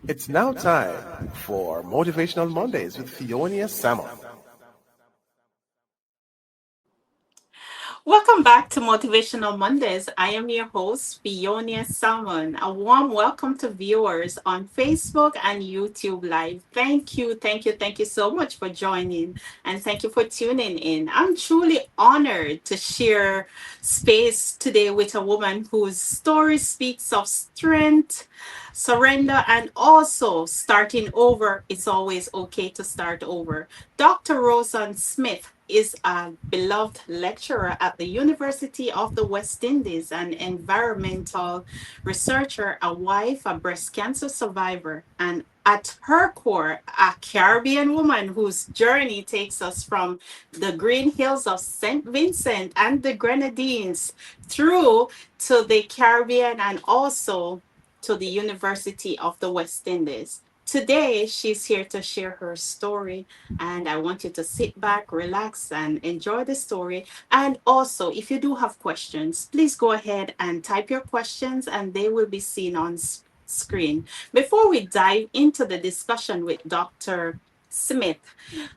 It's now time for Motivational Mondays with Fionia Salmon. Welcome back to Motivational Mondays. I am your host, Fionia Salmon. A warm welcome to viewers on Facebook and YouTube Live. Thank you so much for joining and thank you for tuning in. I'm truly honored to share space today with a woman whose story speaks of strength, surrender, and also starting over. It's always okay to start over. Dr. Rosanne Smith is a beloved lecturer at the University of the West Indies, an environmental researcher, a wife, a breast cancer survivor, and at her core, a Caribbean woman whose journey takes us from the green hills of St. Vincent and the Grenadines through to the Caribbean and also to the University of the West Indies. Today, she's here to share her story, and I want you to sit back, relax, and enjoy the story. And also, if you do have questions, please go ahead and type your questions, and they will be seen on screen. Before we dive into the discussion with Dr. Smith,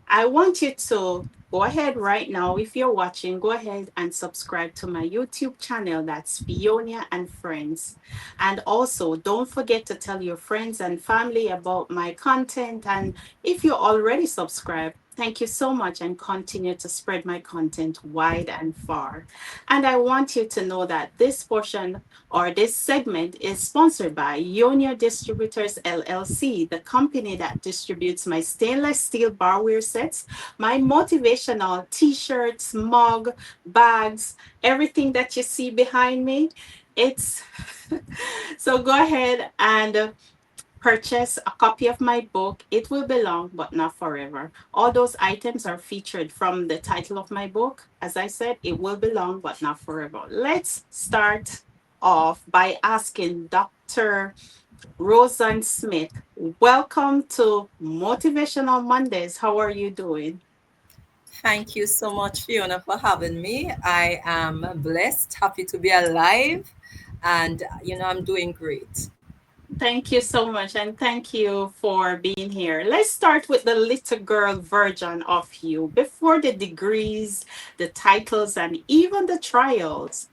I want you to go ahead right now. If you're watching, go ahead and subscribe to my YouTube channel. That's Fionia and Friends. And also, don't forget to tell your friends and family about my content. And if you're already subscribed, thank you so much and continue to spread my content wide and far. And I want you to know that this portion or this segment is sponsored by Ionia Distributors LLC, the company that distributes my stainless steel barware sets, my motivational t-shirts, mug, bags, everything that you see behind me. It's so go ahead and purchase a copy of my book, It Will Be Long But Not Forever. All those items are featured from the title of my book. As I said, it will be long but not forever. Let's start off by asking Dr. Rosanne Smith. Welcome to Motivational Mondays. How are you doing? Thank you so much, Fiona, for having me. I am blessed, happy to be alive, and I'm doing great. Thank you so much, and thank you for being here. Let's start with the little girl version of you before the degrees, the titles, and even the trials.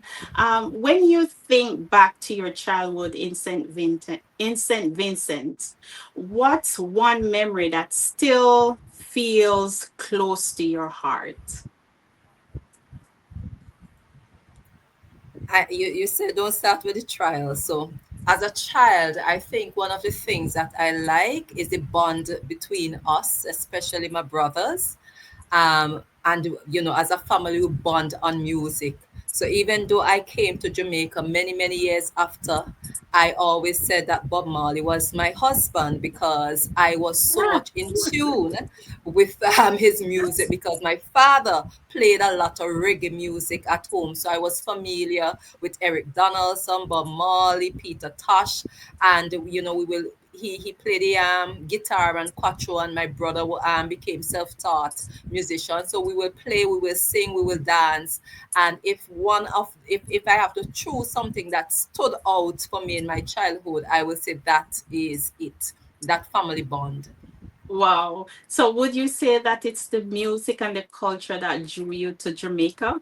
When you think back to your childhood in Saint Vincent, what's one memory that still feels close to your heart? You said don't start with the trial. So, as a child, I think one of the things that I like is the bond between us, especially my brothers. And as a family, we bond on music. So even though I came to Jamaica many years after, I always said that Bob Marley was my husband because I was so Ah, much in tune with his music, because my father played a lot of reggae music at home. So I was familiar with Eric Donaldson, Bob Marley, Peter Tosh, and we will he played the guitar and quattro, and my brother became self-taught musician. So we will play, we will sing, we will dance. And if I have to choose something that stood out for me in my childhood, I will say that is it, that family bond. wow. So would you say that it's the music and the culture that drew you to Jamaica?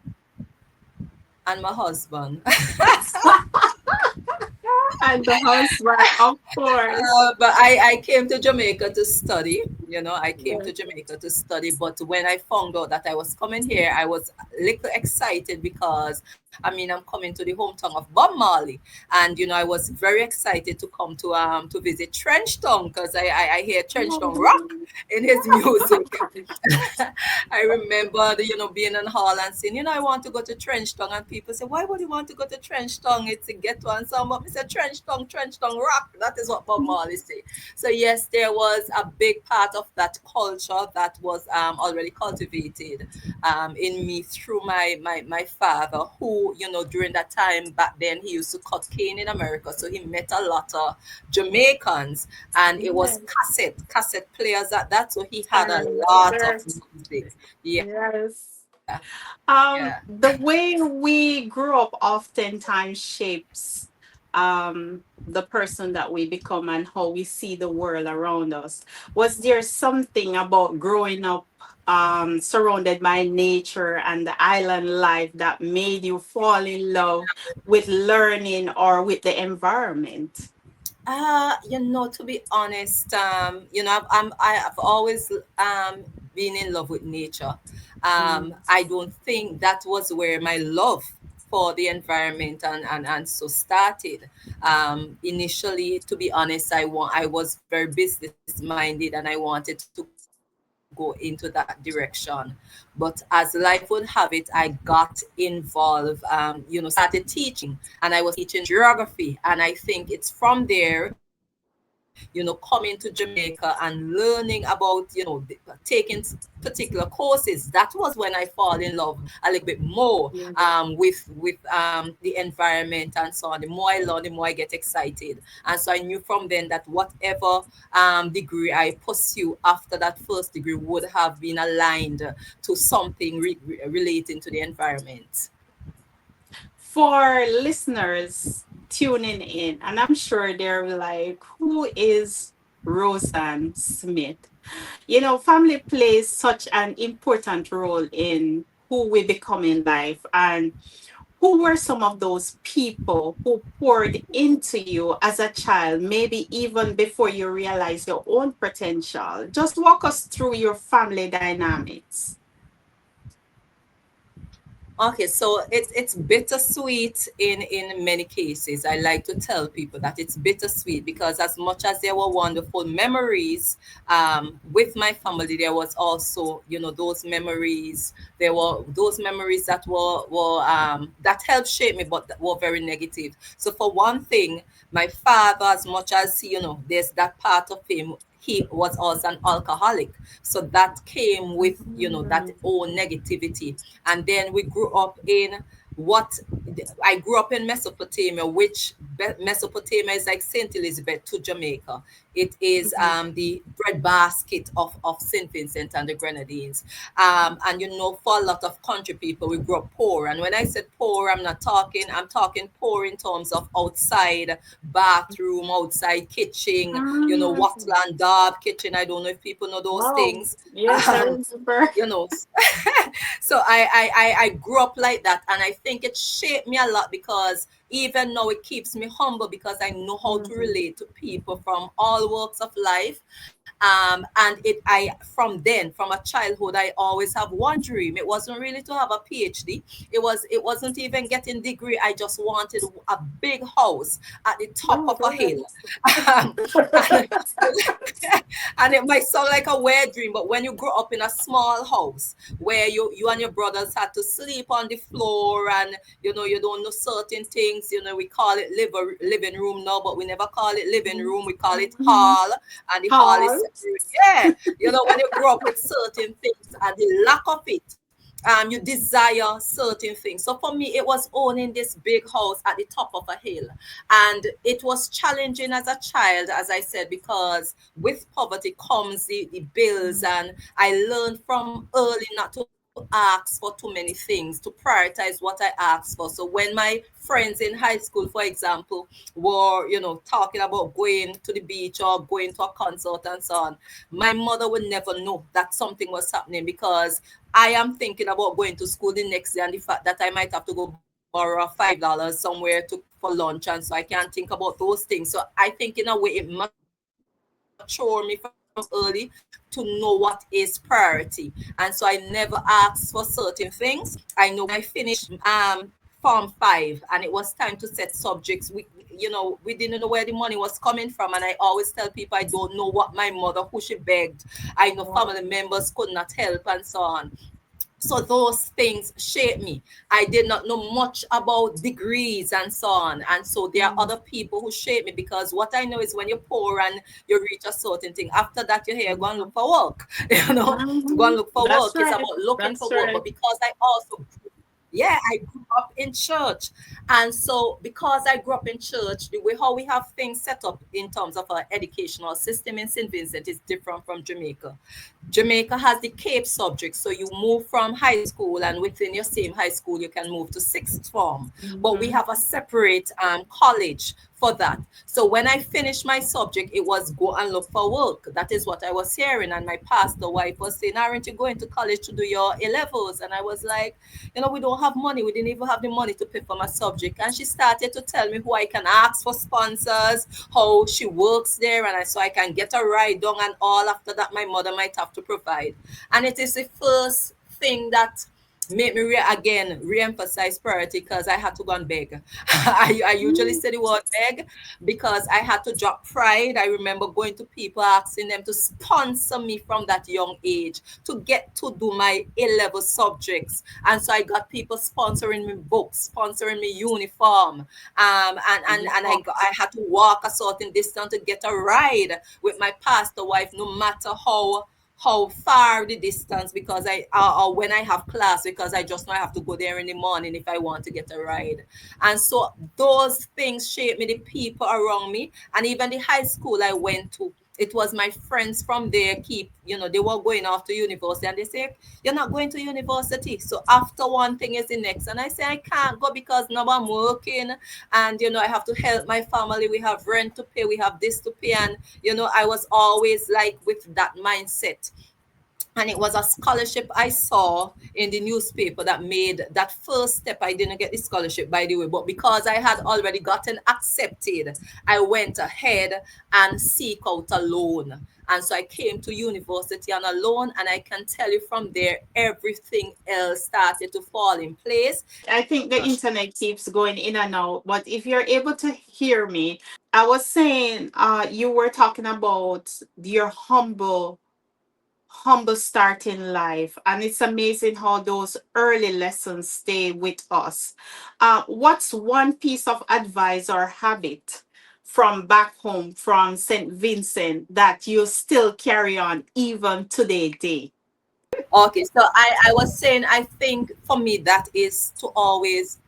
And my husband. And the husband, of course. But I came to Jamaica to study. I came Yeah. to Jamaica to study. But when I found out that I was coming here, I was a little excited because, I'm coming to the hometown of Bob Marley. And, I was very excited to come to visit Trenchtown, because I hear Trenchtown rock in his music. I remember, being in hall and saying, I want to go to Trenchtown. And people say, why would you want to go to Trenchtown? It's a ghetto and some. But I said, Trenchtown rock. That is what Bob Marley say. So yes, there was a big part of that culture that was already cultivated in me through my father, who, during that time back then, he used to cut cane in America. So he met a lot of Jamaicans, and it was Yes, cassette players at that. So he I had a lot of remember. music. Yeah, Yes. yeah. The way we grew up oftentimes shapes the person that we become and how we see the world around us. Was there something about growing up surrounded by nature and the island life that made you fall in love with learning or with the environment? To be honest, I've always been in love with nature. Mm. I don't think that was where my love for the environment and so started. Initially, to be honest, I was very business minded and I wanted to go into that direction. But as life would have it, I got involved. Started teaching, and I was teaching geography, and I think it's from there, coming to Jamaica and learning about, taking particular courses. That was when I fall in love a little bit more with the environment and so on. The more I learn, the more I get excited. And so I knew from then that whatever degree I pursue after that first degree would have been aligned to something relating to the environment. For listeners tuning in, and I'm sure they're like, who is Roseanne Smith? You know, family plays such an important role in who we become in life. And who were some of those people who poured into you as a child, maybe even before you realize your own potential? Just walk us through your family dynamics. Okay, so it's bittersweet in many cases. I like to tell people that it's bittersweet because as much as there were wonderful memories with my family, there was also, those memories. There were those memories that were that helped shape me, but that were very negative. So for one thing, my father, as much as there's that part of him. He was also an alcoholic, so that came with that Mm. own negativity. And then we grew up in what I grew up in Mesopotamia, which Mesopotamia is like Saint Elizabeth to Jamaica. It is Mhm. the breadbasket of Saint Vincent and the Grenadines. And for a lot of country people, we grew up poor. And when I said poor, I'm talking poor in terms of outside bathroom, outside kitchen, Mm. wattle and daub kitchen. I don't know if people know those Wow. things. Yes, I Um, remember. you know, so I grew up like that, and I think it shaped me a lot because even now it keeps me humble because I know how to Mhm. relate to people from all walks of life. And from a childhood, I always have one dream. It wasn't really to have a PhD. It wasn't even getting degree. I just wanted a big house at the top Oh, of a hill. goodness. Um, and, and it might sound like a weird dream, but when you grow up in a small house where you and your brothers had to sleep on the floor, and you don't know certain things, we call it living room now, but we never call it living room, we call it Mhm. hall. And the hall is Hall. separate. Yeah, when you grow up with certain things and the lack of it, you desire certain things. So for me, it was owning this big house at the top of a hill. And it was challenging as a child, as I said, because with poverty comes the bills. And I learned from early not to ask for too many things, to prioritize what I asked for. So when my friends in high school, for example, were, talking about going to the beach or going to a concert and so on, my mother would never know that something was happening because I am thinking about going to school the next day, and the fact that I might have to go borrow $5 somewhere for lunch, and so I can't think about those things. So I think in a way it matured me from early to know what is priority. And so I never asked for certain things. I know when I finished Form 5 and it was time to set subjects, we didn't know where the money was coming from. And I always tell people I don't know what my mother, who she begged. I know family Wow. members could not help and so on. So those things shape me. I did not know much about degrees and so on. And so there are Mm. other people who shape me because what I know is when you're poor and you reach a certain thing, after that you're here, go and look for work. Go and Mhm. look for That's work. It's right. about looking That's for work. right. But because I also, yeah, I grew up in church. And so, because I grew up in church, the way how we have things set up in terms of our educational system in St. Vincent is different from Jamaica. Jamaica has the CAPE subject, so you move from high school, and within your same high school, you can move to sixth form. But we Mm-hmm. have a separate college for that. So when I finished my subject, it was go and look for work. That is what I was hearing. And my pastor wife was saying, aren't you going to college to do your A levels? And I was like, we don't have money. We didn't even have the money to pay for my subject. And she started to tell me who I can ask for sponsors, how she works there, and so I can get a ride down and all. After that, my mother might have to provide. And it is the first thing that made me again re-emphasize priority, because I had to go and beg. I usually say the word beg because I had to drop pride. I remember going to people asking them to sponsor me from that young age to get to do my A-level subjects. And so I got people sponsoring me books, sponsoring me uniform. I had to walk a certain distance to get a ride with my pastor wife, no matter how far the distance, because I or when I have class, because I just know I have to go there in the morning if I want to get a ride. And so those things shape me, the people around me, and even the high school I went to. It was my friends from there they were going off to university, and they say, you're not going to university. So after one thing is the next. And I say, I can't go because now I'm working, and I have to help my family. We have rent to pay, we have this to pay. And I was always like with that mindset. And it was a scholarship I saw in the newspaper that made that first step. I didn't get the scholarship, by the way, but because I had already gotten accepted, I went ahead and seek out a loan. And so I came to university on a loan, and I can tell you from there, everything else started to fall in place. I think the internet keeps going in and out, but if you're able to hear me, I was saying you were talking about your humble start in life, and it's amazing how those early lessons stay with us. What's one piece of advice or habit from back home from St. Vincent that you still carry on even today day? Okay, so I was saying, I think for me that is to always,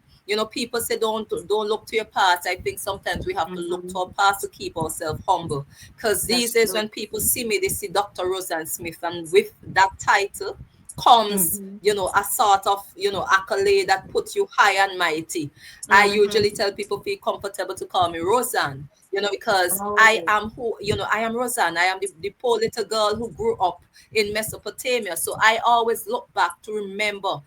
people say don't look to your past. I think sometimes we have to look to Mhm. our past to keep ourselves humble. Because these That's days true. when people see me, they see Dr. Roseanne Smith, and with that title comes, Hmm. a sort of, accolade that puts you high and mighty. I usually Hmm. tell people feel comfortable to call me Roseanne, because I Oh. am who, I am Roseanne. I am the poor little girl who grew up in Mesopotamia. So I always look back to remember,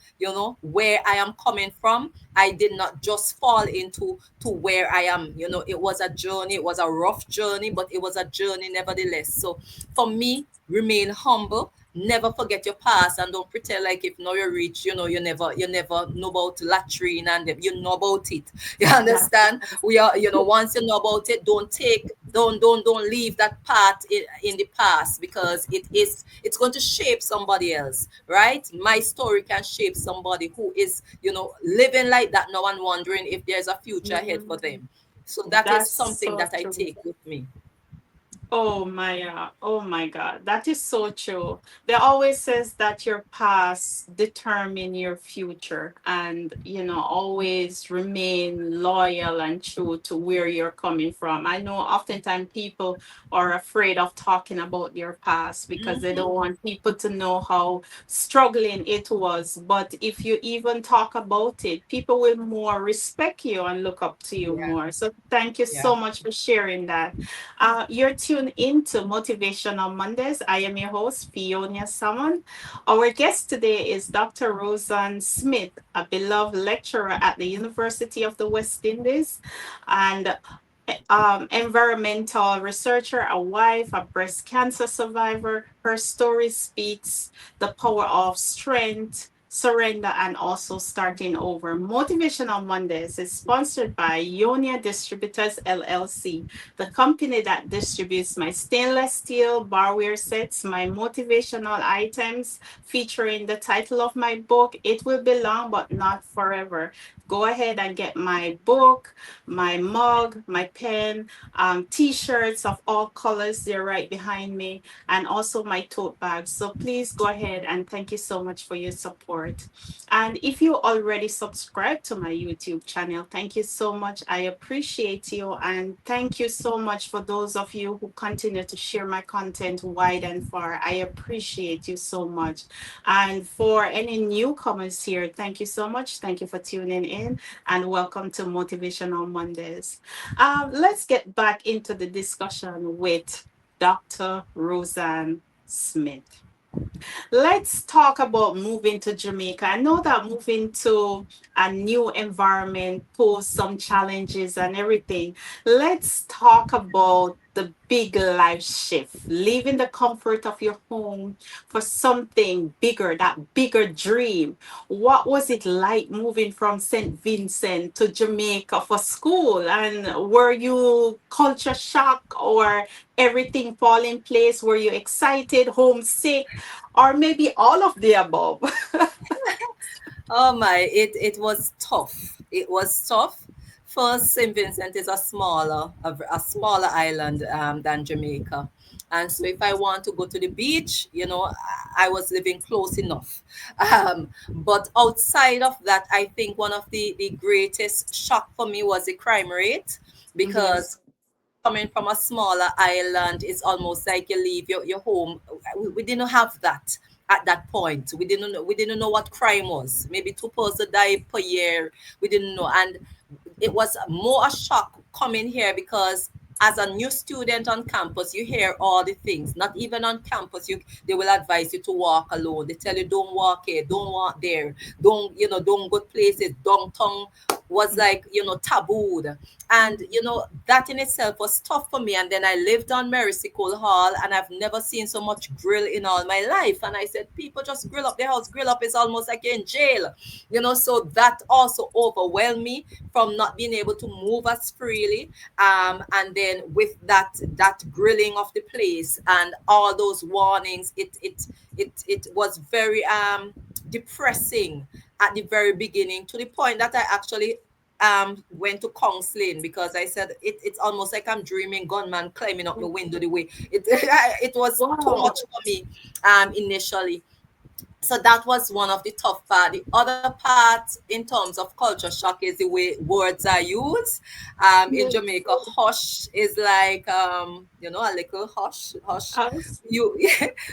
where I am coming from. I did not just fall into to where I am. It was a journey. It was a rough journey, but it was a journey nevertheless. So for me, remain humble. Never forget your past, and don't pretend like if now you're rich, you never know about latrine, and you know about it. You That's understand? We are, once you know about it, don't leave that part in the past, because it's going to shape somebody else, right? My story can shape somebody who is, living like that now and wondering if there's a future ahead for Mhm. them. So that is That's something so that I true. take with me. Oh my God, that is so true. They always says that your past determine your future, and always remain loyal and true to where you're coming from. I know oftentimes people are afraid of talking about their past because they don't Mhm. want people to know how struggling it was. But if you even talk about it, people will more respect you and look up to you Yeah, more. So thank you yeah. so much for sharing that. You're tuned into Motivational Mondays. I am your host, Fiona Salmon. Our guest today is Dr. Roseanne Smith, a beloved lecturer at the University of the West Indies and environmental researcher, a wife, a breast cancer survivor. Her story speaks the power of strength, surrender, and also starting over. Motivational Mondays is sponsored by Ionia Distributors LLC, the company that distributes my stainless steel barware sets, my motivational items featuring the title of my book, It Will Be Long But Not Forever. go ahead and get my book, my mug, my pen, t-shirts of all colors. They're right behind me, and also my tote bag. So please go ahead, and thank you so much for your support. And if you already subscribe to my YouTube channel, thank you so much. I appreciate you. And thank you so much for those of you who continue to share my content wide and far. I appreciate you so much. And for any newcomers here, thank you so much. Thank you for tuning in, and welcome to Motivational Mondays. Let's get back into the discussion with Dr. Roseanne Smith. Let's talk about moving to Jamaica. I know that moving to a new environment poses some challenges and everything. Let's talk about the big life shift, leaving the comfort of your home for something bigger, that bigger dream. What was it like moving from St. Vincent to Jamaica for school? And were you culture shock, or everything fall in place? Were you excited, homesick, or maybe all of the above? Oh my, it was tough. It was tough. First, St. Vincent is a smaller island than Jamaica. And so if I want to go to the beach, I was living close enough. But outside of that, I think one of the greatest shock for me was the crime rate, Yes. because coming from a smaller island, it's almost like you leave your home. We didn't have that at that point. We didn't know what crime was. Maybe two persons die per year. We didn't know. And it was more a shock coming here, because as a new student on campus, you hear all the things. Not even on campus, they will advise you to walk alone. They tell you don't walk here, don't walk there, don't go places. Downtown was like tabooed. And that in itself was tough for me. And then I lived on Mercy Cole Hall, and I've never seen so much grill in all my life. And I said, people just grill up their house. Grill up is almost like you're in jail. So that also overwhelmed me, from not being able to move as freely. And then with that grilling of the place and all those warnings, it was very depressing at the very beginning, to the point that I actually went to counseling, because I said it's almost like I'm dreaming gunman climbing up the window, the way it was too Wow. much for me initially. So that was one of the tough part. The other part in terms of culture shock is the way words are used. In Yes. Jamaica, hush is like a little hush. Us. You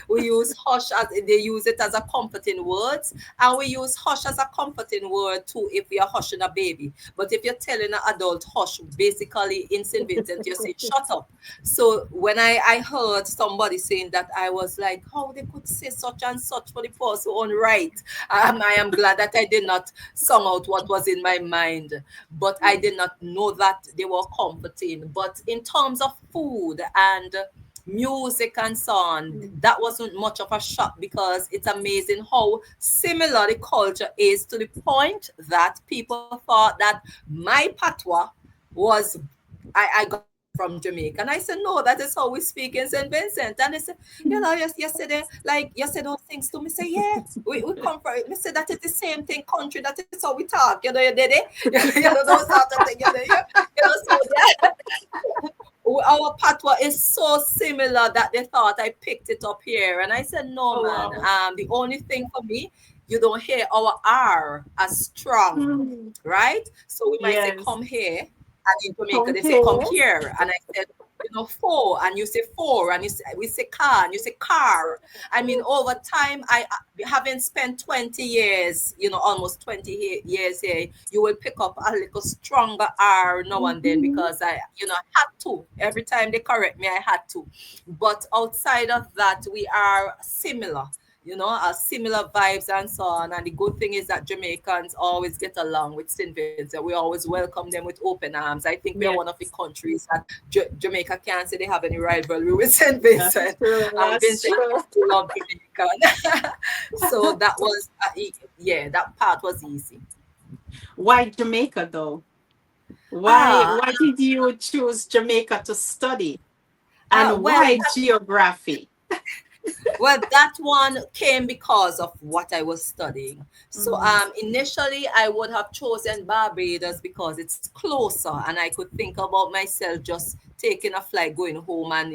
we use hush as they use it as a comforting word, and we use hush as a comforting word too if we are hushing a baby. But if you're telling an adult hush, basically in St. Vincent you're saying shut up. So when I heard somebody saying that, I was like, how they could say such and such for the person on right. I am glad that I did not sum out what was in my mind, but I did not know that they were comforting. But in terms of food and music and so on, that wasn't much of a shock, because it's amazing how similar the culture is, to the point that people thought that my patois was I got from Jamaica. And I said, no, that is how we speak in St. Vincent. And they said, yesterday, like you said those things to me. Say, yeah, we come from it. Me say that is the same thing, country, that is how we talk. You did it. Those sort of thing. So yeah, our patois is so similar that they thought I picked it up here. And I said, no, Oh, man. wow. The only thing for me, you don't hear our R as strong, Mm. right? So we might say, Yes. come here. And in Jamaica, they say, come Okay. here. And I said, four. And you say four. And we say car. And you say car. I mean, over time, having spent 20 years, almost 20 years here, you will pick up a little stronger R now and then, Mhm. because I had to. Every time they correct me, I had to. But outside of that, we are similar, similar vibes and so on. And the good thing is that Jamaicans always get along with St. Vincent. We always welcome them with open arms. I think we are one of the Yes. countries that Jamaica can't say they have any rivalry with St. That's Vincent. true. And That's Vincent true. used to love Jamaica. So that was, yeah, that part was easy. Why Jamaica though? Ah, Why did you choose Jamaica to study? well, And why geography? Well, that one came because of what I was studying. So Mhm. initially I would have chosen Barbados because it's closer and I could think about myself just taking a flight going home and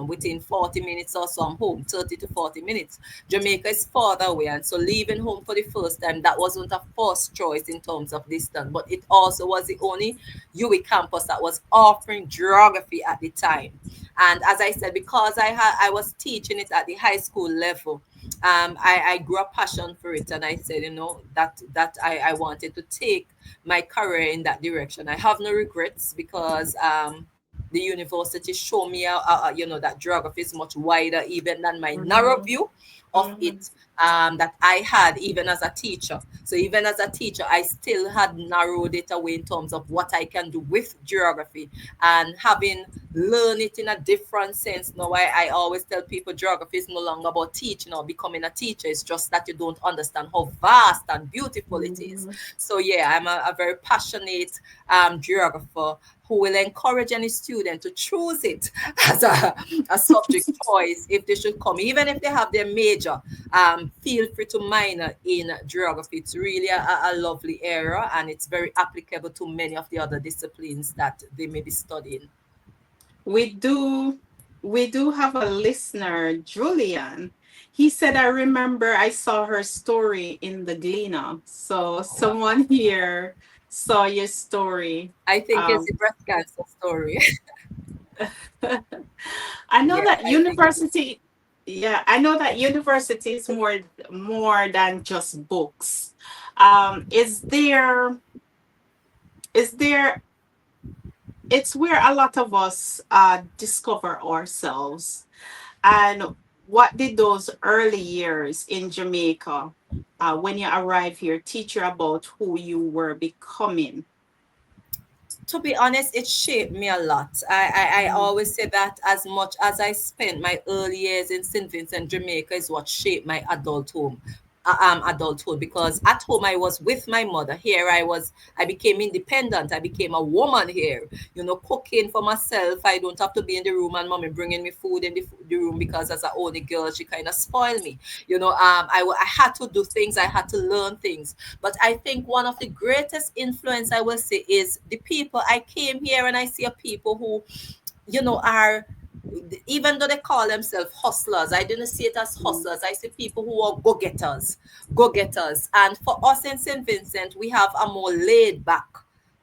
within 40 minutes or so I'm home, 30 to 40 minutes. Jamaica is farther away, and so leaving home for the first time, that wasn't a first choice in terms of distance, but it also was the only UWI campus that was offering geography at the time. And as I said, because I was teaching it at the high school level, I grew a passion for it, and I said, that I wanted to take my career in that direction. I have no regrets because the university showed me that geography is much wider even than my narrow Mhm. view of Mhm. it that I had even as a teacher. So even as a teacher, I still had narrowed it away in terms of what I can do with geography, and having learned it in a different sense. Now I always tell people geography is no longer about teaching or becoming a teacher. It's just that you don't understand how vast and beautiful it is. Mhm. So yeah, I'm a very passionate geographer who will encourage any student to choose it as a subject choice if they should come, even if they have their major. Feel free to minor in geography. It's really a lovely area, and it's very applicable to many of the other disciplines that they may be studying. We do we do have a listener, Julian. He said, I remember I saw her story in the Gleaner. So someone here saw your story. I think it's Um, the breast cancer story. I know Yeah, that I think it is. university, yeah, I know that university is more than just books. Is there it's where a lot of us discover ourselves. And what did those early years in Jamaica, when you arrived here, teach you about who you were becoming? To be honest, it shaped me a lot. I Mm. always say that as much as I spent my early years in St. Vincent, Jamaica, is what shaped my adulthood, because at home I was with my mother. Here I became independent. I became a woman here, cooking for myself. I don't have to be in the room and mommy bringing me food in the room, because as a only girl she kind of spoiled me. I had to do things. I had to learn things. But I think one of the greatest influence, I will say, is the people. I came here and I see a people who, are, even though they call themselves hustlers, I didn't see it as Mm. hustlers. I see people who are go-getters. And for us in St. Vincent, we have a more laid back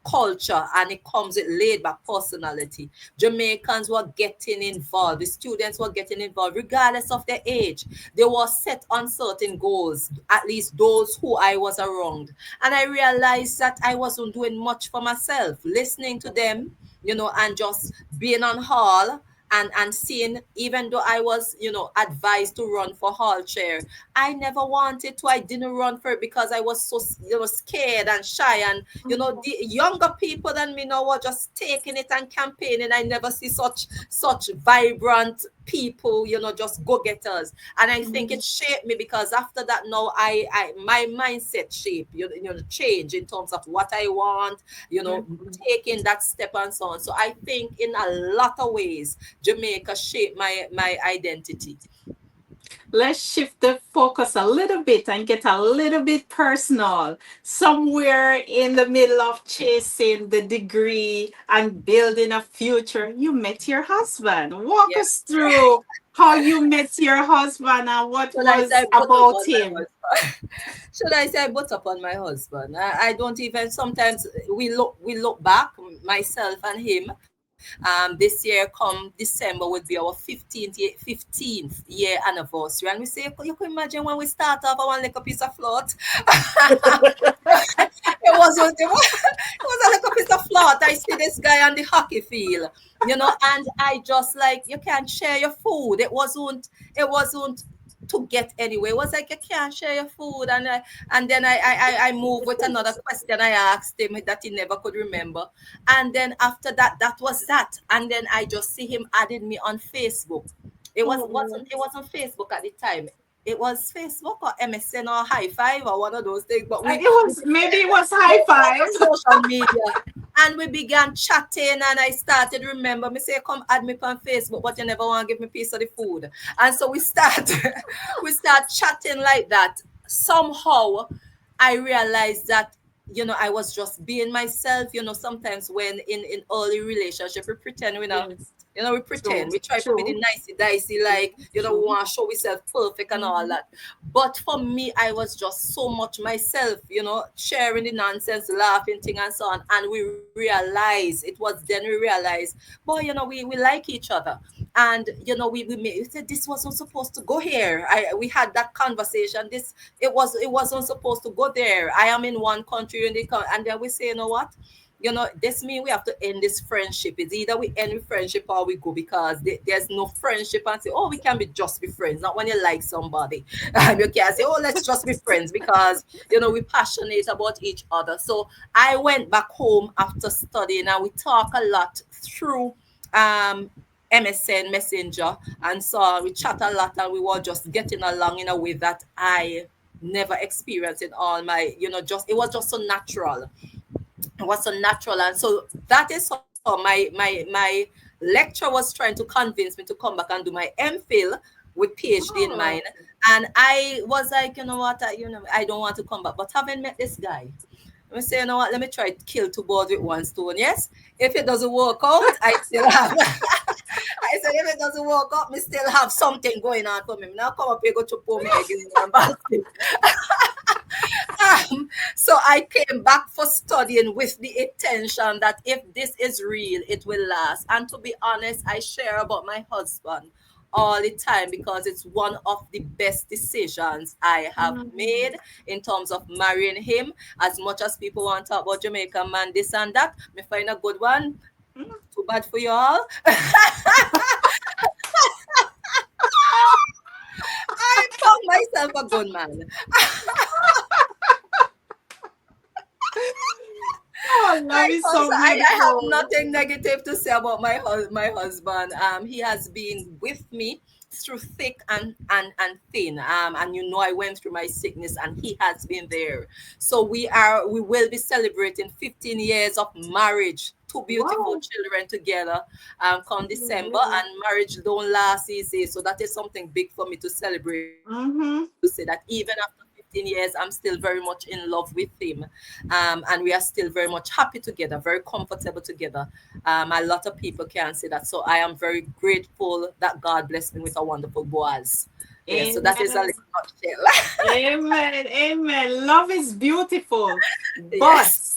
culture, and it comes with laid back personality. Jamaicans were getting involved, the students were getting involved regardless of their age. They were set on certain goals, at least those who I was around. And I realized that I wasn't doing much for myself, listening to them, and just being on hall, and seeing, even though I was, advised to run for hall chair, I never wanted to. I didn't run for it because I was so, scared and shy. And the younger people than me now were just taking it and campaigning. I never see such vibrant people, just go-getters. And I think it Mhm. shaped me, because after that, now I my mindset shape, change in terms of what I want, Mhm. taking that step and so on. So I think in a lot of ways Jamaica shaped my identity. Let's shift the focus a little bit and get a little bit personal. Somewhere in the middle of chasing the degree and building a future, you met your husband. Walk Yeah. us through how you met your husband and what Should I say was I put up about on my him. husband? Should I say I put up on my husband? I don't even, sometimes we look back, myself and him. This year, come December, would be our 15th year anniversary. And we say, you can imagine when we start off, I want like a piece of float. It was a little piece of float. I see this guy on the hockey field, and I just like, you can't share your food. It wasn't to get anywhere. It was like, you can't share your food. And then I move with another question I asked him that he never could remember. And then after that, that was that. And then I just see him added me on Facebook. Oh. It wasn't Facebook at the time. It was Facebook or MSN or High Five or one of those things. But we It was maybe it was yeah, high one of five. those social media. And we began chatting, and I started remember me say, come add me on Facebook, but you never want to give me a piece of the food. And so we start we start chatting like that. Somehow I realized that, I was just being myself. Sometimes when in early relationship we pretend we know. Yes. We True. pretend. We try to be the True. nicey dicey, like, we True. want to show ourselves perfect and all Mm-hmm. that. But for me, I was just so much myself, sharing the nonsense, laughing, thing and so on. And we realized, it was then we realized, boy, we like each other. And we said this wasn't supposed to go here. We had that conversation. It wasn't supposed to go there. I am in one country, and then we say, you know what? This means we have to end this friendship. It's either we end the friendship or we go, because there's no friendship and say, oh, we can be just be friends. Not when you like somebody. You can't say, oh, let's just be friends, because, we're passionate about each other. So I went back home after studying, and we talk a lot through um MSN Messenger, and so we chat a lot, and we were just getting along in a way that I never experienced in all my, just it was just so natural. It was so natural. And so that is how my lecturer was trying to convince me to come back and do my MPhil with PhD in Oh, mind. And I was like, you know what, I don't want to come back. But having met this guy, I say, you know what, let me try to kill two birds with one stone. Yes, if it doesn't work out, I still have. I said, if it doesn't work out, me still have something going on for me. Now come up here, go to pour me egg in the basket. So I came back for studying with the intention that if this is real, it will last. And to be honest, I share about my husband all the time, because it's one of the best decisions I have mm-hmm. made in terms of marrying him. As much as people want to talk about Jamaican man, this and that, me find a good one. Too bad for you all. I found myself a good man. Oh, love is Also, so I have beautiful. nothing negative to say about my husband. He has been with me through thick and thin. And I went through my sickness, and he has been there. So we will be celebrating 15 years of marriage. Two beautiful Wow. children together, come December, Yes. and marriage don't last easy. So that is something big for me to celebrate, to say that even Mm-hmm. after 15 years, I'm still very much in love with him. And we are still very much happy together, very comfortable together. A lot of people can say that. So I am very grateful that God blessed me with a wonderful Boaz. Yeah, so that is a Amen. little nutshell. Amen. Amen. Love is beautiful, but Yes.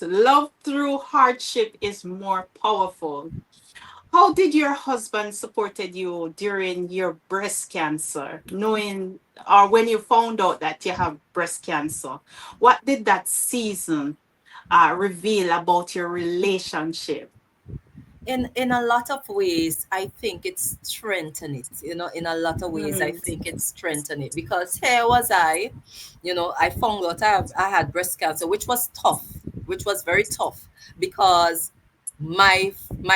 love through hardship is more powerful. How did your husband supported you during your breast cancer, knowing or when you found out that you have breast cancer? What did that season reveal about your relationship? In a lot of ways, I think it's strengthened it. In a lot of ways, I Mm, think it's strengthened it, because here was I, I found out I had breast cancer, which was tough, which was very tough, because my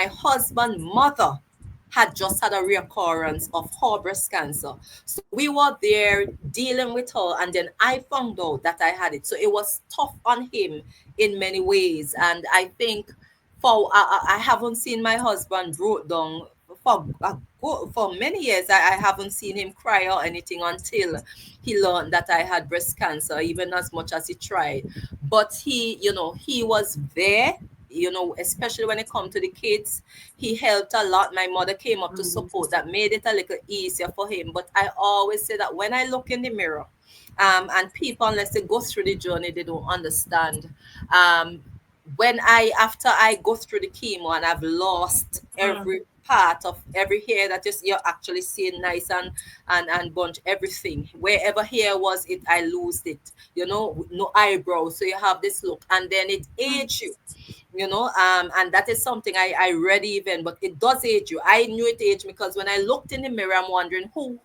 husband mother had just had a reoccurrence of her breast cancer. So we were there dealing with her, and then I found out that I had it. So it was tough on him in many ways. And I think I haven't seen my husband broke down for many years. I haven't seen him cry or anything until he learned that I had breast cancer, even as much as he tried. But he was there, especially when it come to the kids. He helped a lot. My mother came up to mm, support, that made it a little easier for him. But I always say that when I look in the mirror, and people, unless they go through the journey, they don't understand. um when after I go through the chemo, and I've lost mm, every part of every hair that you're actually seeing nice and bunch, everything, wherever hair was, it I lose it, no eyebrows, so you have this look, and then it mm, age you, and that is something I read, even, but it does age you. I knew it aged me, because when I looked in the mirror, I'm wondering who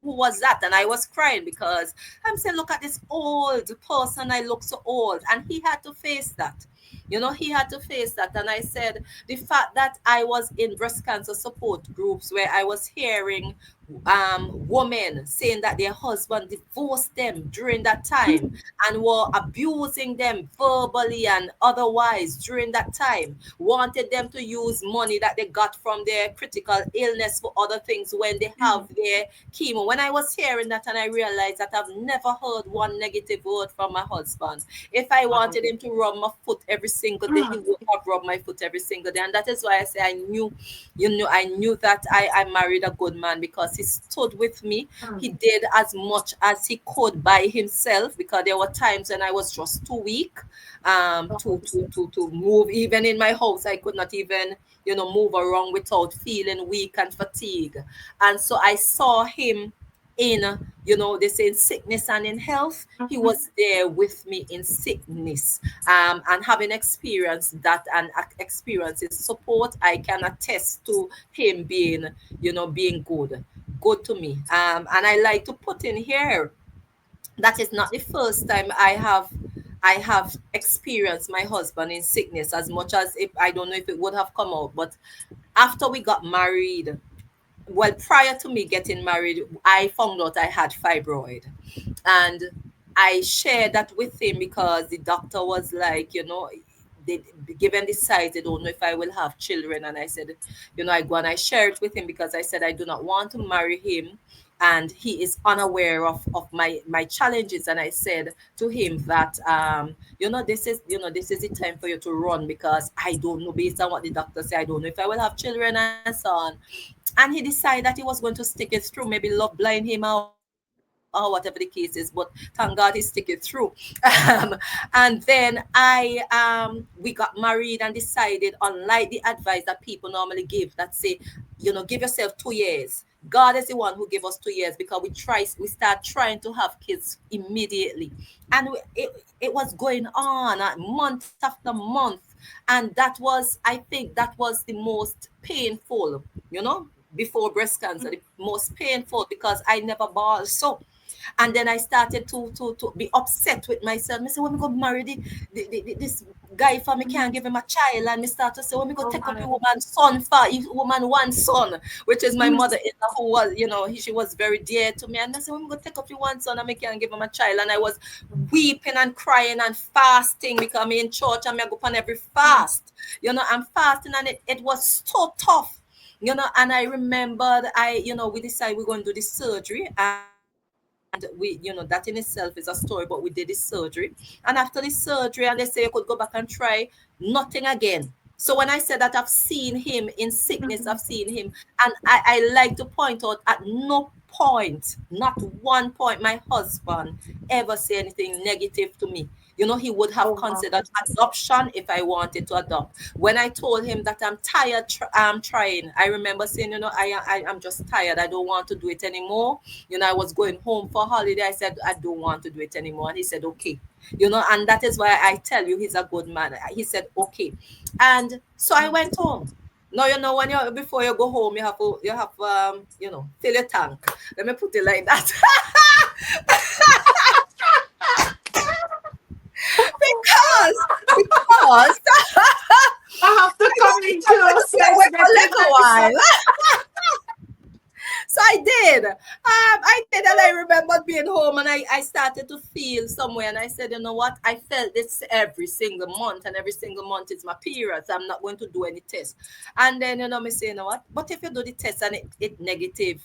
was that, and I was crying, because I'm saying, look at this old person, I look so old, and he had to face that. He had to face that. And I said, the fact that I was in breast cancer support groups, where I was hearing women saying that their husband divorced them during that time and were abusing them verbally and otherwise during that time, wanted them to use money that they got from their critical illness for other things when they have their chemo. When I was hearing that, and I realized that I've never heard one negative word from my husband. If I wanted him to rub my foot every single day, he would have rubbed my foot every single day. And that is why I say I knew that I married a good man, because he stood with me. He did as much as he could by himself, because there were times when I was just too weak to move. Even in my house, I could not even move around without feeling weak and fatigue. And so I saw him in, they say in sickness and in health. He was there with me in sickness, and having experienced that and experience his support, I can attest to him being being good to me. And I like to put in here that is not the first time I have experienced my husband in sickness, as much as, if I don't know if it would have come out, but after we got married, well, prior to me getting married, I found out I had fibroid. And I shared that with him because the doctor was like, they given the size, they don't know if I will have children. And I said, I go and I share it with him, because I said I do not want to marry him and he is unaware of my challenges. And I said to him that this is the time for you to run, because I don't know, based on what the doctor said, I don't know if I will have children and so on. And he decided that he was going to stick it through, maybe love blind him or whatever the case is, but thank God he stick it through. And then we got married and decided, unlike the advice that people normally give, that say, give yourself 2 years. God is the one who gave us 2 years, because we start trying to have kids immediately. And it was going on month after month. And that was, I think that was the most painful, before breast cancer, the most painful, because I never bawled. So, and then I started to be upset with myself. I said, when we go marry this guy for me, can't give him a child. And me start to say, when we go take up a woman's son for, woman one son, which is my mother-in-law, who was, she was very dear to me. And I said, when we go take up your one son, and me can't give him a child. And I was weeping and crying and fasting, because I'm in church and I go on every fast. I'm fasting, and it was so tough. And I remembered we decided we're going to do this surgery, and we, that in itself is a story, but we did this surgery. And after the surgery, and they say you could go back and try, nothing again. So when I said that I've seen him in sickness, I've seen him, and I like to point out, at no point, not one point, my husband ever say anything negative to me. He would have considered adoption if I wanted to adopt. When I told him that I'm tired, I'm trying, I remember saying, I'm just tired. I don't want to do it anymore. I was going home for holiday. I said, I don't want to do it anymore. And he said, okay. And that is why I tell you, he's a good man. He said, okay. And so I went home. Now, when before you go home, you have fill your tank. Let me put it like that. because I have to come in close. I went for a little while. So I did. And I remember being home, and I started to feel somewhere, and I said, you know what? I felt this every single month, and every single month is my period. So I'm not going to do any test. And then, me say, you know what? But if you do the test and it negative,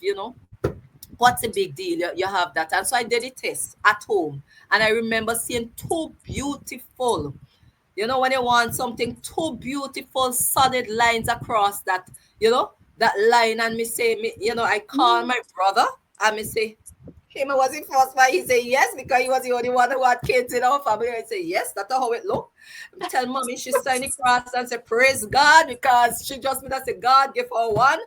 what's the big deal? You have that. And so I did the test at home, and I remember seeing two beautiful, when you want something, two beautiful solid lines across that, that line. And me say, I call my brother, and me say, him was it first why he say yes, because he was the only one who had kids in our family. I say yes, that's how it look. Tell mommy she signed the cross and say praise God, because she just me that say God give her one.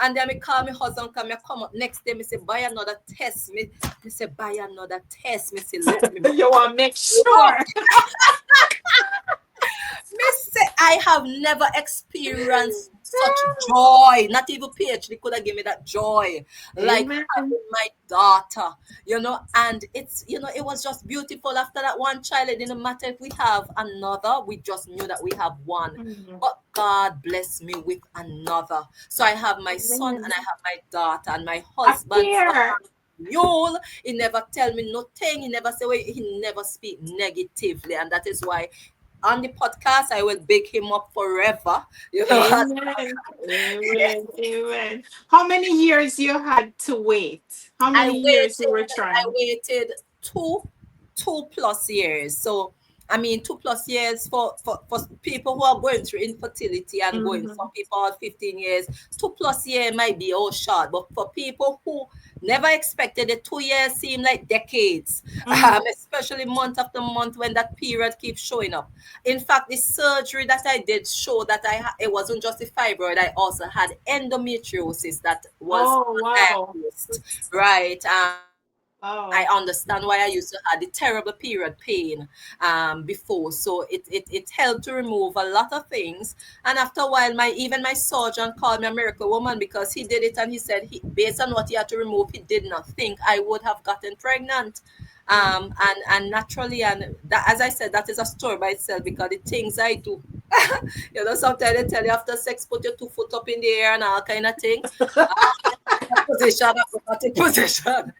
And then me call my husband, come up next day, me say buy another test. Me say buy another test. Me say let me You want to make sure. Miss, I have never experienced such joy. Not even PhD could have given me that joy, like Amen. having my daughter, and it was just beautiful. After that one child, it didn't matter if we have another, we just knew that we have one. Mhm. But God blessed me with another. So I have my son and Amen. I have my daughter, and my Up husband from here. Mule. He never tell me nothing. He never say, well, he never speak negatively, and that is why on the podcast I will big him up forever. As Amen. Amen. Amen. How many years you had to wait? How I many years you were waited, I trying? waited two plus years. So I mean 2 plus years for people who are going through infertility and going, Mm-hmm. some people are 15 years. 2 plus year might be all short, but for people who never expected it, 2 years seem like decades. Mm. Especially month after month when that period keeps showing up. In fact, the surgery that I did show that it wasn't just the fibroid, I also had endometriosis that was Oh, wow. undiagnosed. Right. I Oh, understand why I used to have the terrible period pain before. So it helped to remove a lot of things. And after a while, my surgeon called me a miracle woman, because he did it and he said, based on what he had to remove, he did not think I would have gotten pregnant. mm. And naturally, and that, as I said, that is a story by itself, because the things I do, sometimes they tell you after sex, put your 2 foot up in the air and all kind of thing. Position, acrobatic position.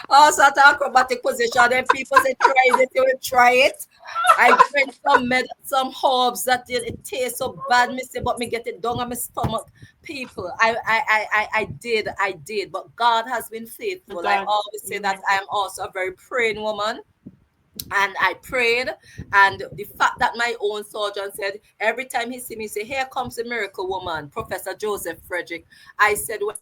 Also at acrobatic position, and people say try it, you will try it. I drink some herbs that it tastes so bad, me say, but me get it down on my stomach. People, I did, but God has been faithful. I God. always say that Amen. I am also a very praying woman, and I prayed. And the fact that my own surgeon said every time he see me, say, here comes the miracle woman, Professor Joseph Frederick. I said, when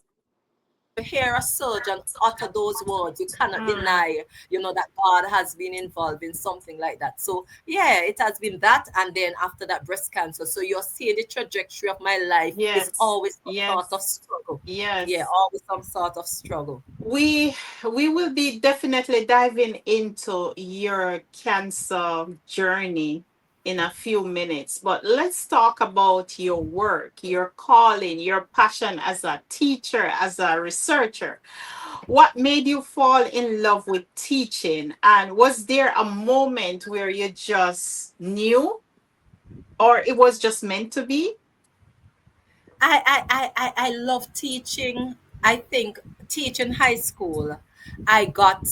you hear a surgeon utter those words, you cannot deny, Mm. that God has been involved in something like that. So yeah, it has been that. And then after that, breast cancer. So you're seeing the trajectory of my life is Yes. always some sort of Yes. struggle. Yeah, Yes. always some sort of struggle. We will be definitely diving into your cancer journey in a few minutes, but let's talk about your work, your calling, your passion as a teacher, as a researcher. What made you fall in love with teaching? And was there a moment where you just knew, or it was just meant to be? I love teaching. I think teaching high school, I got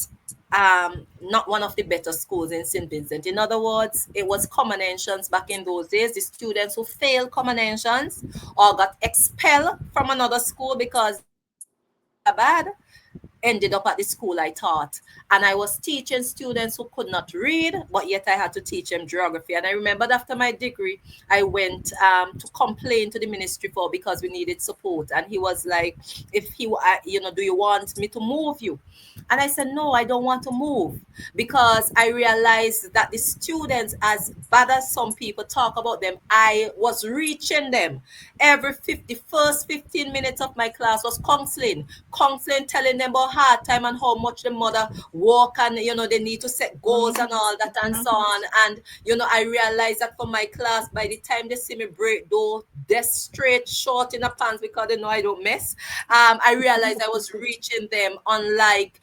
not one of the better schools in St. Vincent. In other words, it was combinations back in those days. The students who failed combinations or got expelled from another school because their grades were that bad ended up at the school I taught. And I was teaching students who could not read, but yet I had to teach them geography. And I remembered after my degree, I went to complain to the ministry for, because we needed support. And he was like, if do you want me to move you? And I said, no, I don't want to move, because I realized that the students, as bad as some people talk about them, I was reaching them. The first 15 minutes of my class was counseling, telling them about hard time and how much the mother work, and they need to set goals and Mhm. all that and so Mhm. on. And I realized that for my class, by the time they see me break though, they're straight short in the pants, because they know I don't mess. I realized I was reaching them, unlike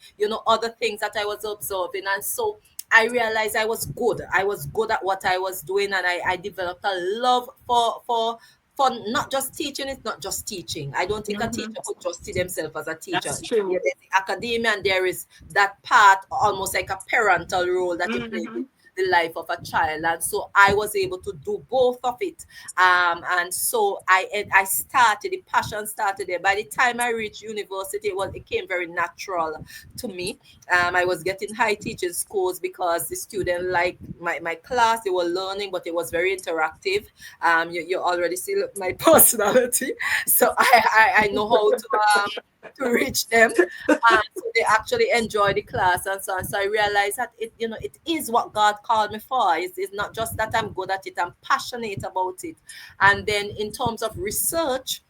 other things that I was observing. And so I realized I was good. I was good at what I was doing, and I developed a love for not just teaching. It's not just teaching. I don't think a Mhm. teacher could just see themselves as a teacher. That's Yeah, true. there's the academia, and there is that part, almost like a parental role that you play with Mhm. the life of a child. And so I was able to do both of it. And so I started, the passion started there. By the time I reached university, it came very natural to me. I was getting high teaching scores because the student liked my class. They were learning, but it was very interactive. You already see my personality, so I know how to reach them. So they actually enjoy the class and so on. So I realized that it is what God called me for. It's not just that I'm good at it, I'm passionate about it. And then in terms of research,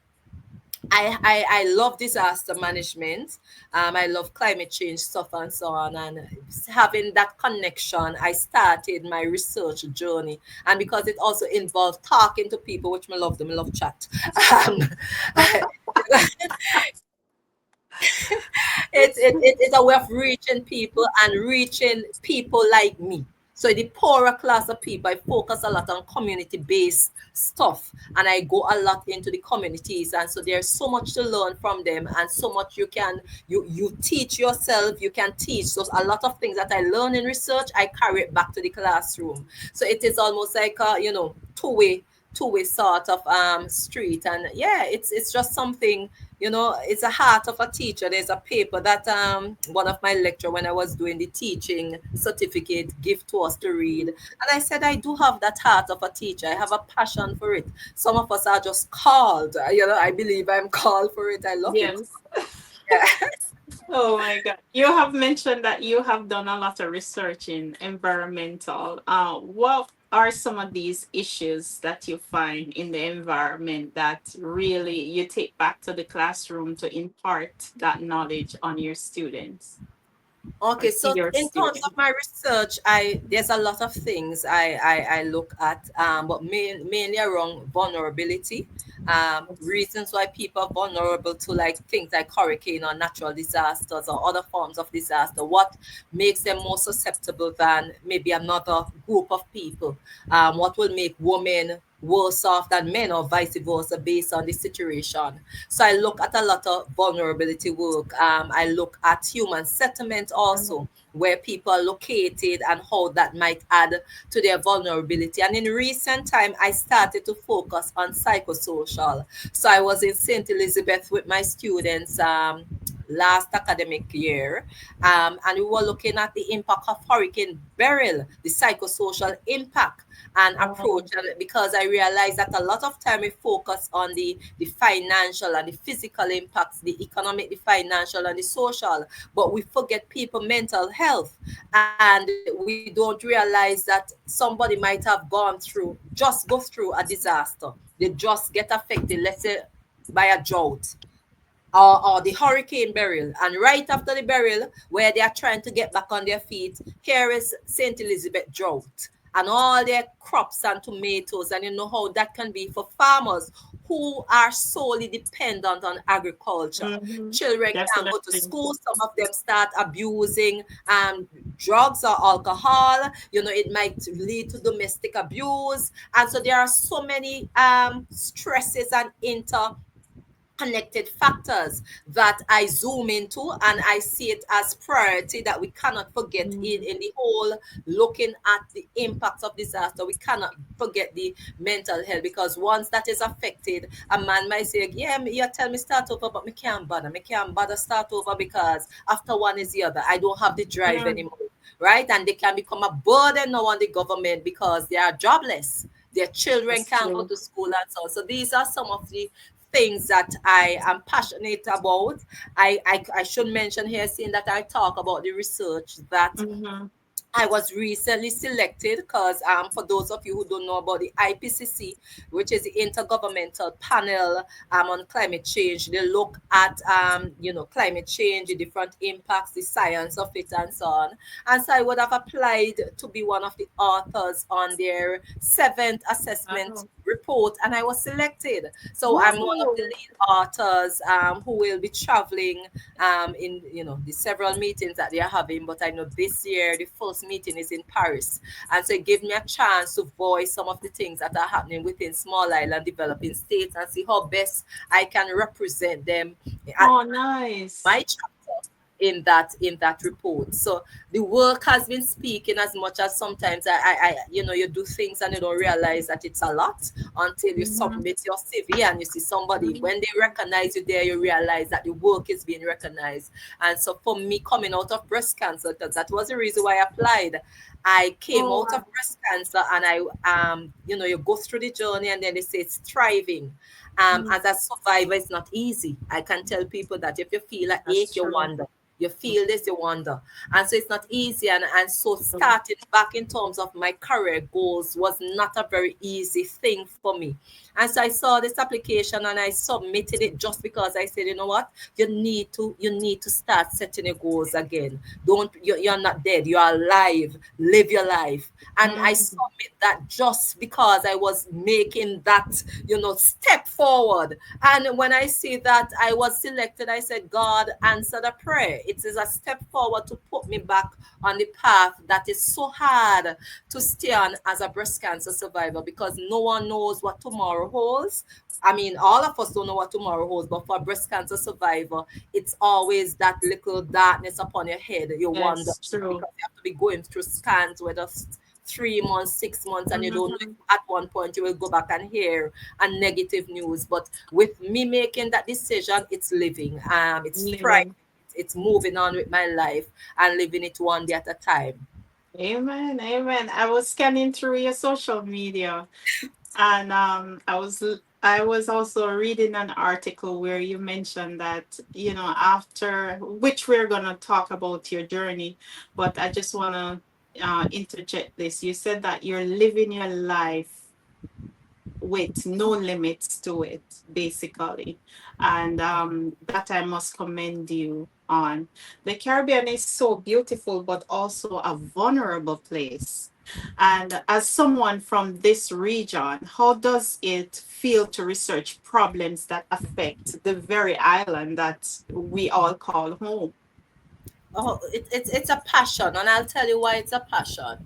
I love disaster management. I love climate change stuff and so on. And having that connection, I started my research journey. And because it also involved talking to people, which I love them, I love chat. Um, it's a way of reaching people and reaching people like me. So the poorer class of people, I focus a lot on community-based stuff, and I go a lot into the communities. And so there's so much to learn from them, and so much you teach yourself. You can teach. So a lot of things that I learn in research, I carry it back to the classroom. So it is almost like a two-way sort of street. And yeah, it's just something, it's a heart of a teacher. There's a paper that one of my lecturer, when I was doing the teaching certificate, give to us to read, and I said I do have that heart of a teacher. I have a passion for it. Some of us are just called. I believe I'm called for it. I love it. Yes. Oh my God. You have mentioned that you have done a lot of research in environmental. What are some of these issues that you find in the environment that really you take back to the classroom to impart that knowledge on your students or Okay, to so your in terms of students? my research, I there's a lot of things I look at, but mainly around vulnerability, reasons why people are vulnerable to like things like hurricane or natural disasters or other forms of disaster. What makes them more susceptible than maybe another group of people? What will make women worse off than men, or vice versa, based on the situation? So I look at a lot of vulnerability work. I look at human settlement also, where people are located and how that might add to their vulnerability. And in recent time, I started to focus on psychosocial. So I was in St. Elizabeth with my students last academic year, and we were looking at the impact of Hurricane Beryl, the psychosocial impact and Oh, approach. And because I realized that a lot of time we focus on the financial and the physical impacts, the economic, the financial and the social, but we forget people mental health, and we don't realize that somebody might have go through a disaster. They just get affected, let's say by a drought, or the hurricane burial, and right after the burial, where they are trying to get back on their feet, here is St. Elizabeth drought and all their crops and tomatoes. And you know how that can be for farmers who are solely dependent on agriculture. mm-hmm. Children can't go to Definitely. school. Some of them start abusing drugs or alcohol. It might lead to domestic abuse. And so there are so many stresses and connected factors that I zoom into, and I see it as priority that we cannot forget Mhm. in the whole looking at the impact of disaster. We cannot forget the mental health, because once that is affected, a man might say, yeah, you tell me start over, but me can't bother start over, because after one is the other. I don't have the drive Yeah, anymore. Right? And they can become a burden now on the government because they are jobless. Their children that's can't go true. to school and so on. So these are some of the things that I am passionate about. I should mention here, seeing that I talk about the research, that Mm-hmm. I was recently selected because, for those of you who don't know about the IPCC, which is the Intergovernmental Panel on Climate Change, they look at climate change, the different impacts, the science of it, and so on. And so I would have applied to be one of the authors on their seventh assessment Oh. report, and I was selected. So I'm one of the Whoa. lead authors who will be traveling in the several meetings that they are having. But I know this year the first meeting is in Paris, and so it gave me a chance to voice some of the things that are happening within small island developing states, and see how best I can represent them at Oh, nice. my chapter in that report. So the work has been speaking, as much as sometimes you do things and you don't realize that it's a lot until you Mm-hmm. submit your CV and you see somebody. Mm-hmm. When they recognize you there, you realize that the work is being recognized. And so for me, coming out of breast cancer, because that was the reason why I applied, I came Oh, out of wow. breast cancer, and you go through the journey, and then they say it's thriving. Mm, As a survivor, it's not easy. I can tell people that if you feel an that's ache, you true. wonder. You feel this, you wonder. And so it's not easy. And so starting back in terms of my career goals was not a very easy thing for me. And so I saw this application and I submitted it just because I said, you know what, you need to start setting your goals again. Don't you're not dead, you are alive. Live your life. And I Mm, submit that just because I was making that, step forward. And when I see that I was selected, I said, God answered a prayer. It is a step forward to put me back on the path that is so hard to stay on as a breast cancer survivor, because no one knows what tomorrow holds. I mean, all of us don't know what tomorrow holds, but for a breast cancer survivor, it's always that little darkness upon your head. You wonder yes, true. because you have to be going through scans, whether 3 months, 6 months, and you don't know if Mhm. at one point you will go back and hear a negative news. But with me making that decision, it's living, it's thriving, Living. it's moving on with my life and living it one day at a time. Amen. Amen. I was scanning through your social media, and I was also reading an article where you mentioned that, after which we're gonna talk about your journey, but I just wanna interject this. You said that you're living your life with no limits to it, basically. And that I must commend you on. The Caribbean is so beautiful, but also a vulnerable place. And as someone from this region, how does it feel to research problems that affect the very island that we all call home? Oh, it's a passion, and I'll tell you why it's a passion.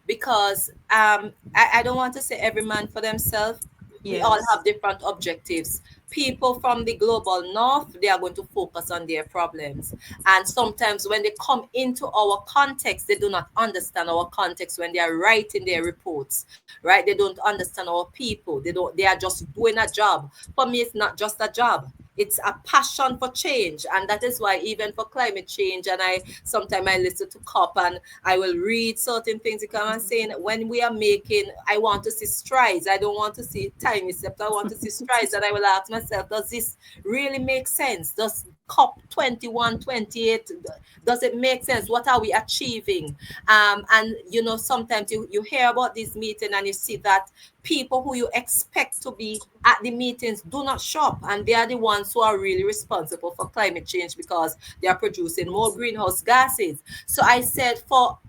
Because I don't want to say every man for themselves. We all Yes. have different objectives. People from the global north, they are going to focus on their problems. And sometimes when they come into our context, they do not understand our context when they are writing their reports, right? They don't understand our people. They are just doing a job. For me, it's not just a job, it's a passion for change. And that is why even for climate change, and I sometimes I listen to COP and I will read certain things because I'm saying when we are making, I want to see strides. I don't want to see tiny steps. I want to see strides. And I will ask myself, does this really make sense? Does COP 21, 28, does it make sense? What are we achieving? And sometimes you hear about this meeting and you see that people who you expect to be at the meetings do not show up, and they are the ones who are really responsible for climate change because they are producing more greenhouse gases. So I said, for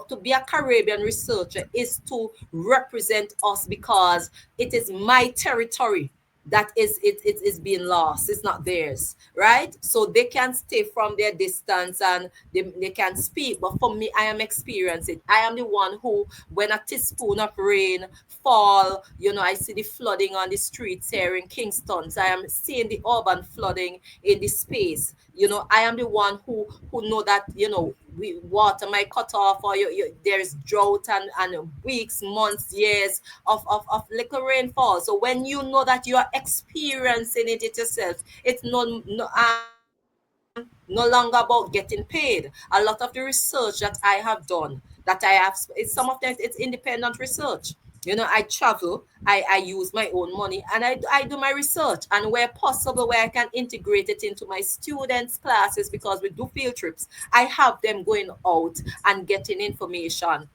to be a Caribbean researcher is to represent us, because it is my territory that it is being lost. It's not theirs, right? So they can stay from their distance and they can speak. But for me, I am experiencing it. I am the one who, when a teaspoon of rain fall, I see the flooding on the streets here in Kingston. So I am seeing the urban flooding in the space. I am the one who know that, we water might cut off, or there's drought and weeks, months, years of little rainfall. So when you know that you are experiencing it yourself, it's no longer about getting paid. A lot of the research that I have done, that I have, it's some of them, it's independent research. I travel, I use my own money, and I do my research, and where possible, where I can integrate it into my students' classes, because we do field trips, I have them going out and getting information.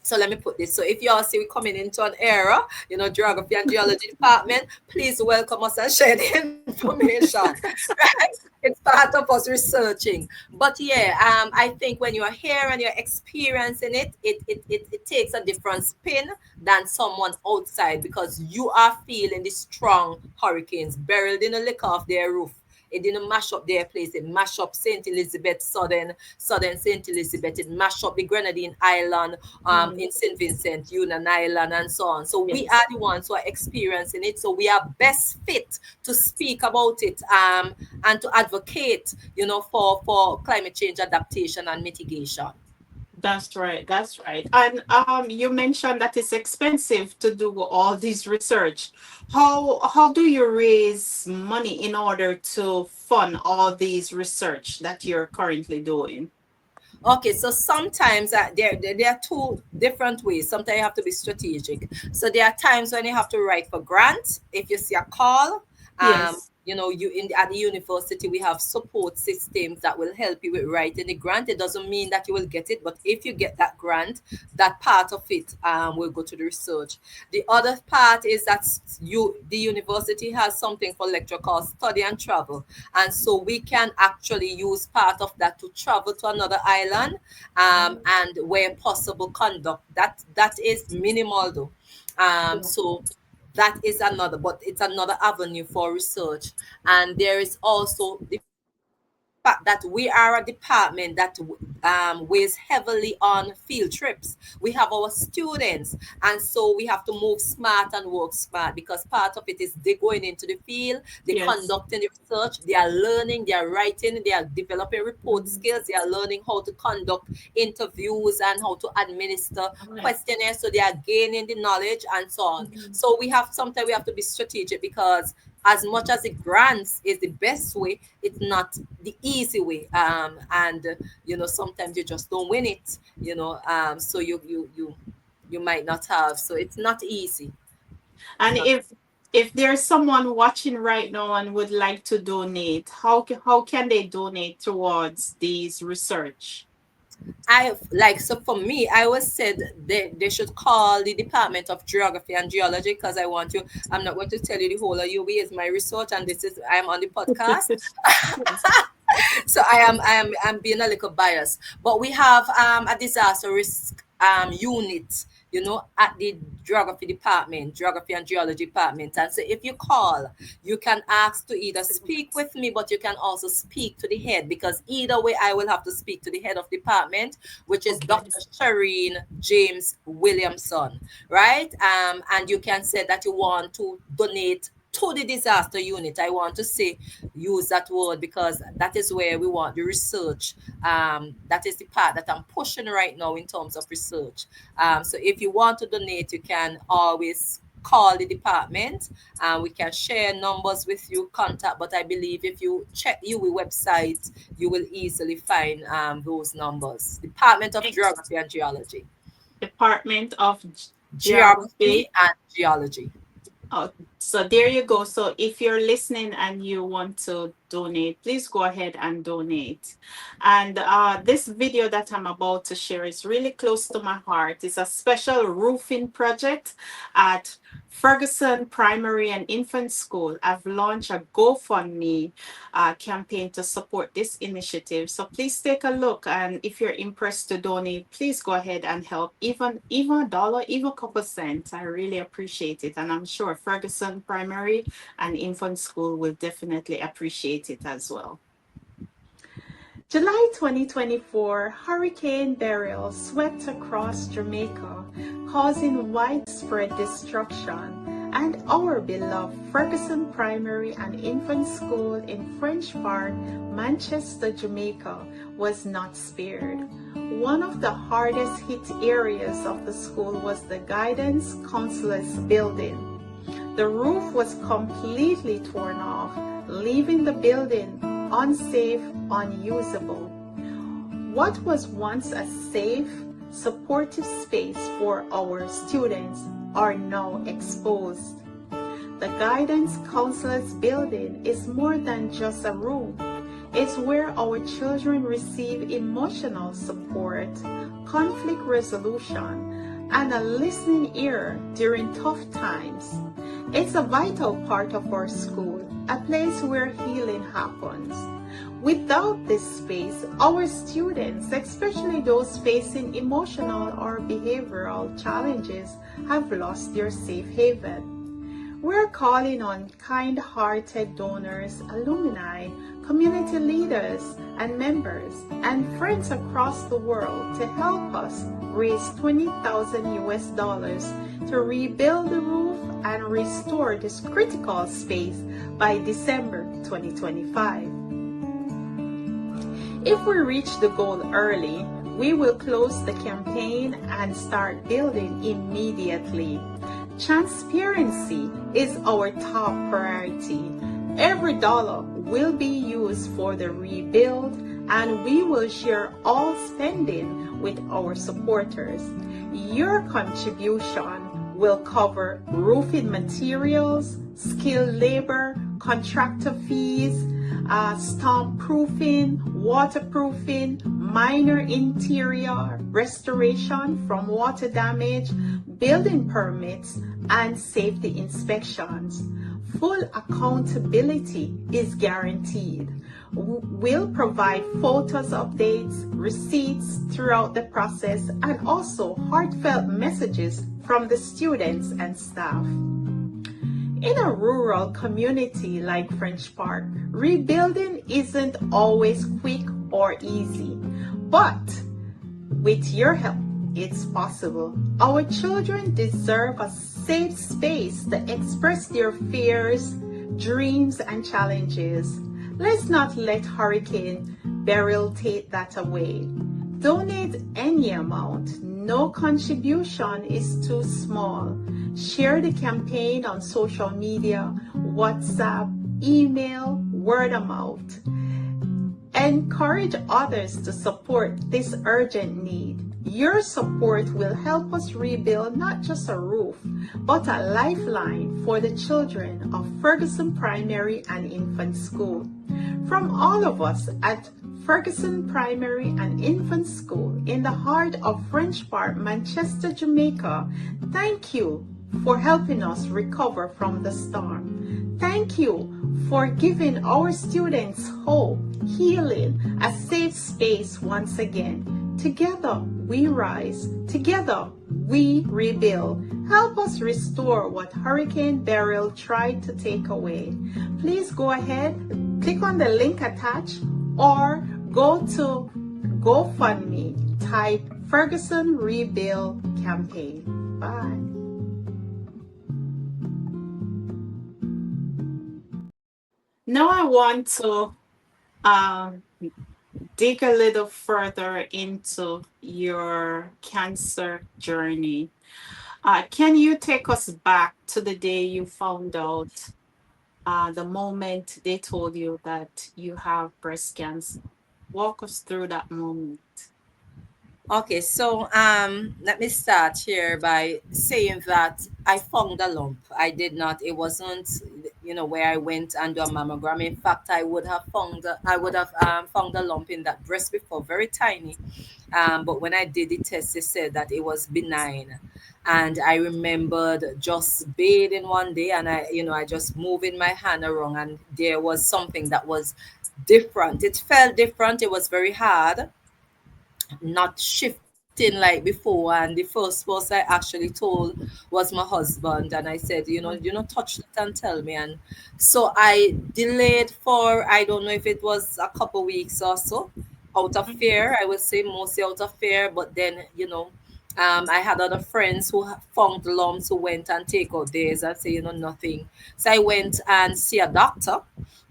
So let me put this. So if you all see we coming into an era, geography and geology department, please welcome us and share the information. Right? It's part of us researching. But yeah, I think when you are here and you're experiencing it takes a different spin than someone outside, because you are feeling the strong hurricanes buried in the liquor of their roof. It didn't mash up their place. It mashed up St. Elizabeth, southern St. Elizabeth. It mashed up the Grenadine Island, Mm, in St. Vincent, Yunnan Island, and so on. So we are yes. the ones who are experiencing it. So we are best fit to speak about it, and to advocate, for climate change adaptation and mitigation. That's right. That's right. And you mentioned that it's expensive to do all this research. How do you raise money in order to fund all these research that you're currently doing? Okay, so sometimes there are two different ways. Sometimes you have to be strategic. So there are times when you have to write for grants. If you see a call, um, Yes. you know, at the university we have support systems that will help you with writing the grant. It doesn't mean that you will get it, but if you get that grant, that part of it will go to the research. The other part is that the university has something for lecture called study and travel, and so we can actually use part of that to travel to another island, and where possible conduct that is minimal though. So that is another, but it's another avenue for research. And there is also the fact that we are a department that weighs heavily on field trips. We have our students, and so we have to move smart and work smart, because part of it is they going into the field, they Yes. conducting the research, they are learning, they are writing, they are developing report Mhm. skills, they are learning how to conduct interviews and how to administer Right. questionnaires, so they are gaining the knowledge and so on. Mhm. So we have, sometimes we have to be strategic, because as much as the grants is the best way, it's not the easy way. And you know, sometimes you just don't win it, you know. So you might not have, so it's not easy. It's And not. if there's someone watching right now and would like to donate, how can they donate towards these research? I like, so for me, I was said they should call the Department of Geography and Geology, because I want you. I'm not going to tell you the whole of UB is my research, and this is, I'm on the podcast. Yes. So I'm being a little biased, but we have a disaster risk unit, you know, at the geography and geology department. And so if you call, you can ask to either speak with me, but you can also speak to the head, because either way I will have to speak to the head of department, which is Okay. Dr. Shireen James Williamson, right? And you can say that you want to donate to the disaster unit. I want to say, use that word, because that is where we want the research. That is the part that I'm pushing right now in terms of research. So if you want to donate, you can always call the department, and we can share numbers with you, contact. But I believe if you check your website, you will easily find those numbers. Department of Thanks. Geography and Geology. Department of Geography Geography. and Geology. Oh, so there you go. So if you're listening and you want to donate, please go ahead and donate. And this video that I'm about to share is really close to my heart. It's a special roofing project at Ferguson Primary and Infant School. I've launched a GoFundMe campaign to support this initiative. So please take a look, and if you're impressed to donate, please go ahead and help. Even a dollar, even a couple cents, I really appreciate it, and I'm sure Ferguson Primary and Infant School will definitely appreciate it as well. July 2024, Hurricane Beryl swept across Jamaica, causing widespread destruction, and our beloved Ferguson Primary and Infant School in French Park, Manchester, Jamaica, was not spared. One of the hardest hit areas of the school was the Guidance Counselor's Building. The roof was completely torn off, leaving the building unsafe, unusable. What was once a safe, supportive space for our students are now exposed. The Guidance Counselor's Building is more than just a room. It's where our children receive emotional support, conflict resolution, and a listening ear during tough times. It's a vital part of our school, a place where healing happens. Without this space, our students, especially those facing emotional or behavioral challenges, have lost their safe haven. We're calling on kind-hearted donors, alumni, community leaders and members, and friends across the world to help us raise $20,000 to rebuild the roof and restore this critical space by December 2025. If we reach the goal early, we will close the campaign and start building immediately. Transparency is our top priority. Every dollar will be used for the rebuild, and we will share all spending with our supporters. Your contribution will cover roofing materials, skilled labor, contractor fees, storm proofing, waterproofing, minor interior restoration from water damage, building permits, and safety inspections. Full accountability is guaranteed. We'll provide photos, updates, receipts throughout the process, and also heartfelt messages from the students and staff. In a rural community like French Park, rebuilding isn't always quick or easy, but with your help, it's possible. Our children deserve a safe space to express their fears, dreams, and challenges. Let's not let Hurricane Beryl take that away. Donate any amount. No contribution is too small. Share the campaign on social media, WhatsApp, email, word of mouth. Encourage others to support this urgent need. Your support will help us rebuild not just a roof, but a lifeline for the children of Ferguson Primary and Infant School. From all of us at Ferguson Primary and Infant School in the heart of French Park, Manchester, Jamaica, thank you for helping us recover from the storm. Thank you for giving our students hope, healing, a safe space once again. Together we rise. Together we rebuild. Help us restore what Hurricane Beryl tried to take away. Please go ahead, click on the link attached, or go to GoFundMe. Type Ferguson Rebuild Campaign. Bye. Now I want to um, dig a little further into your cancer journey. Can you take us back to the day you found out, the moment they told you that you have breast cancer? Walk us through that moment. Okay, so let me start here by saying that I found a lump. I did not. It wasn't, where I went and do a mammogram. In fact, I would have found a lump in that breast before, very tiny. But when I did the test, they said that it was benign. And I remembered just bathing one day, and I just moving my hand around, and there was something that was different. It felt different. It was very hard, not shifting like before. And the first person I actually told was my husband, and I said, touch it and tell me. And so I delayed for, I don't know if it was a couple weeks or so, out of fear. I would say mostly out of fear. But then, I had other friends who found lumps, who went and take out theirs and say, nothing. So I went and see a doctor,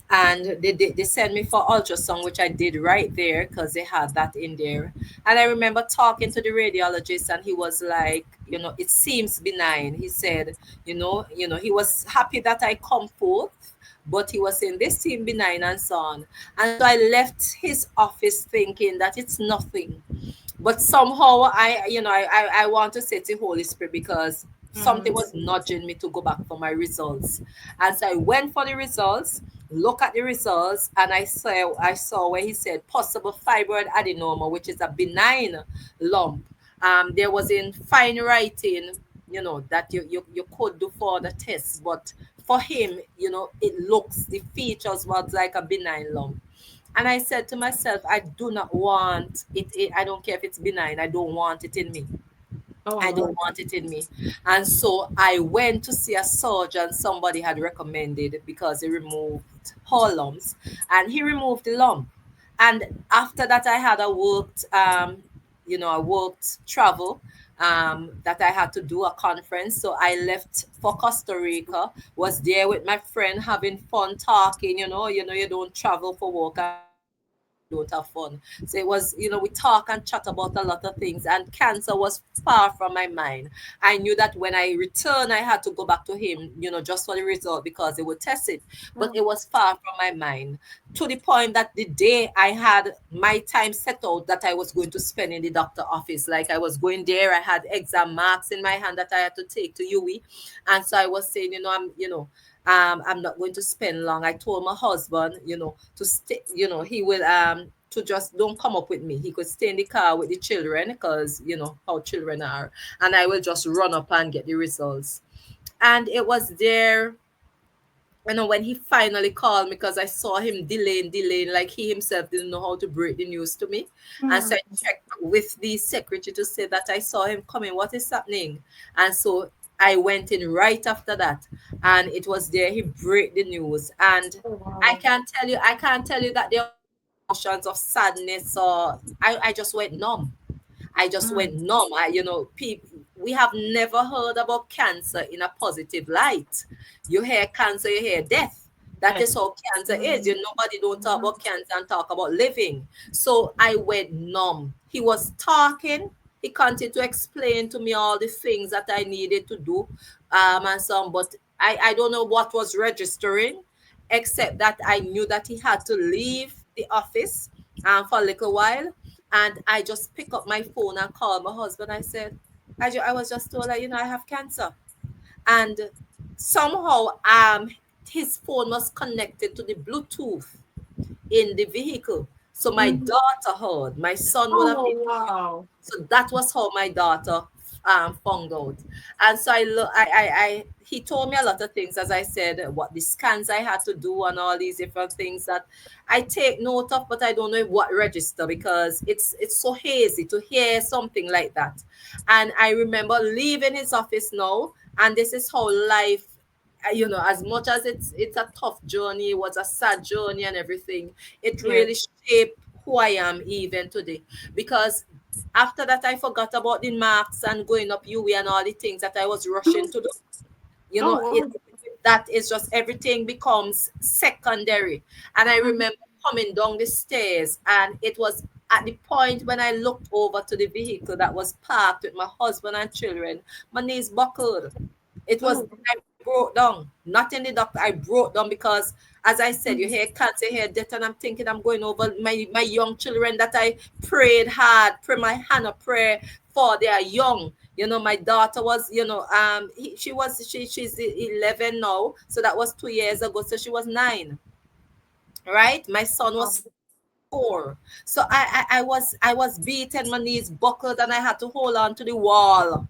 and they sent me for ultrasound, which I did right there because they had that in there. And I remember talking to the radiologist, and he was like, it seems benign. He said, he was happy that I come forth, but he was saying this seemed benign and so on. And so I left his office thinking that it's nothing. But somehow I want to say to Holy Spirit, because something Mhm. was nudging me to go back for my results. And so I went for the results, look at the results, and I saw where he said possible fibroid adenoma, which is a benign lump. There was in fine writing, that you could do for the test, but for him, it looks, the features was like a benign lump. And I said to myself, I do not want it. I don't care if it's benign. I don't want it in me. Oh I don't Lord. want it in me. And so I went to see a surgeon somebody had recommended, because he removed whole lumps, and he removed the lump. And after that, I had a worked travel that I had to do a conference. So I left for Costa Rica, was there with my friend having fun talking, you don't travel for work and don't have fun. So it was, we talk and chat about a lot of things, and cancer was far from my mind. I knew that when I returned, I had to go back to him, just for the result, because they would test it, but it was far from my mind. to the point that the day I had my time set out that I was going to spend in the doctor office, like I was going there, I had exam marks in my hand that I had to take to UE, and so I was saying, I'm not going to spend long. I told my husband, to stay, he will to just don't come up with me. He could stay in the car with the children because how children are, and I will just run up and get the results. And it was there, when he finally called me, because I saw him delaying, like he himself didn't know how to break the news to me. And so I checked with the secretary to say that I saw him coming. What is happening? And so I went in right after that, and it was there he break the news. And Oh, wow. I can't tell you that there was no emotions of sadness, or I just went numb. I just went Mm. numb. People, we have never heard about cancer in a positive light. You hear cancer, you hear death. That is Yes. how cancer is. Mm. Nobody don't talk Mm. about cancer and talk about living. So I went numb. He was talking. He continued to explain to me all the things that I needed to do, and so on. But I don't know what was registering, except that I knew that he had to leave the office for a little while. And I just pick up my phone and call my husband. I said, I was just told that, I have cancer. And somehow his phone was connected to the Bluetooth in the vehicle. So my Mm. daughter heard. My son would have Oh, been. wow. So that was how my daughter found out. And so he told me a lot of things, as I said, what the scans I had to do and all these different things that I take note of, but I don't know what register, because it's so hazy to hear something like that. And I remember leaving his office now, and this is how life, as much as it's a tough journey, it was a sad journey and everything, it Yes. really shaped who I am even today. Because after that, I forgot about the marks and going up UE and all the things that I was rushing to do. Oh, It wow. that is just, everything becomes secondary. And I Mm. remember coming down the stairs, and it was at the point when I looked over to the vehicle that was parked with my husband and children, my knees buckled. It was, Oh. I broke down, not in the doctor, I broke down, because as I said, you Mm. hear cancer, you hear death, and I'm thinking I'm going over my young children that I prayed hard, pray my hand of prayer for. They are young. My daughter was, she's 11 now, so that was 2 years ago, so she was 9, right? My son Wow. was 4. So I was beaten, my knees buckled, and I had to hold on to the wall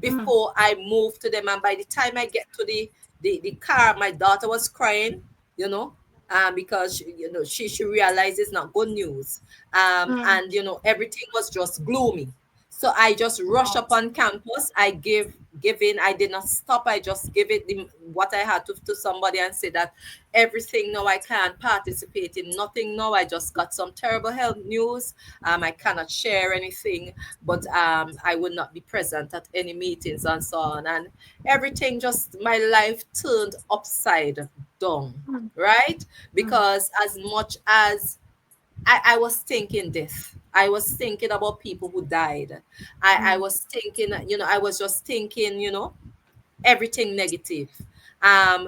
Mm. before I moved to them. And by the time I get to the car, my daughter was crying, because she realized it's not good news. Mm. And everything was just gloomy. So I just rush Wow. up on campus. I give in. I did not stop. I just give it what I had to somebody, and say that everything now, I can't participate in nothing now. I just got some terrible health news. I cannot share anything, but I would not be present at any meetings and so on. And everything, just my life turned upside down, Mm. right? Mm. Because as much as I was thinking death, I was thinking about people who died. I Mm. was thinking, I was just thinking, everything negative.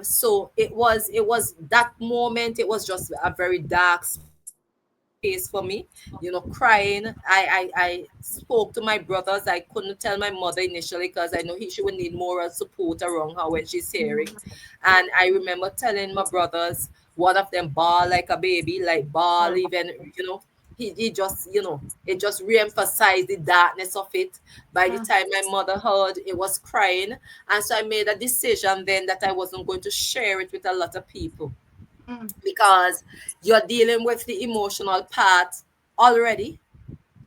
So it was that moment, it was just a very dark space for me, crying. I spoke to my brothers. I couldn't tell my mother initially, because I know she would need moral support around her when she's hearing. And I remember telling my brothers, one of them bawl like a baby, like bawl Oh. even, he just, it just re-emphasized the darkness of it. By the Mm. time my mother heard, it was crying. And so I made a decision then that I wasn't going to share it with a lot of people, Mm. because you're dealing with the emotional part already.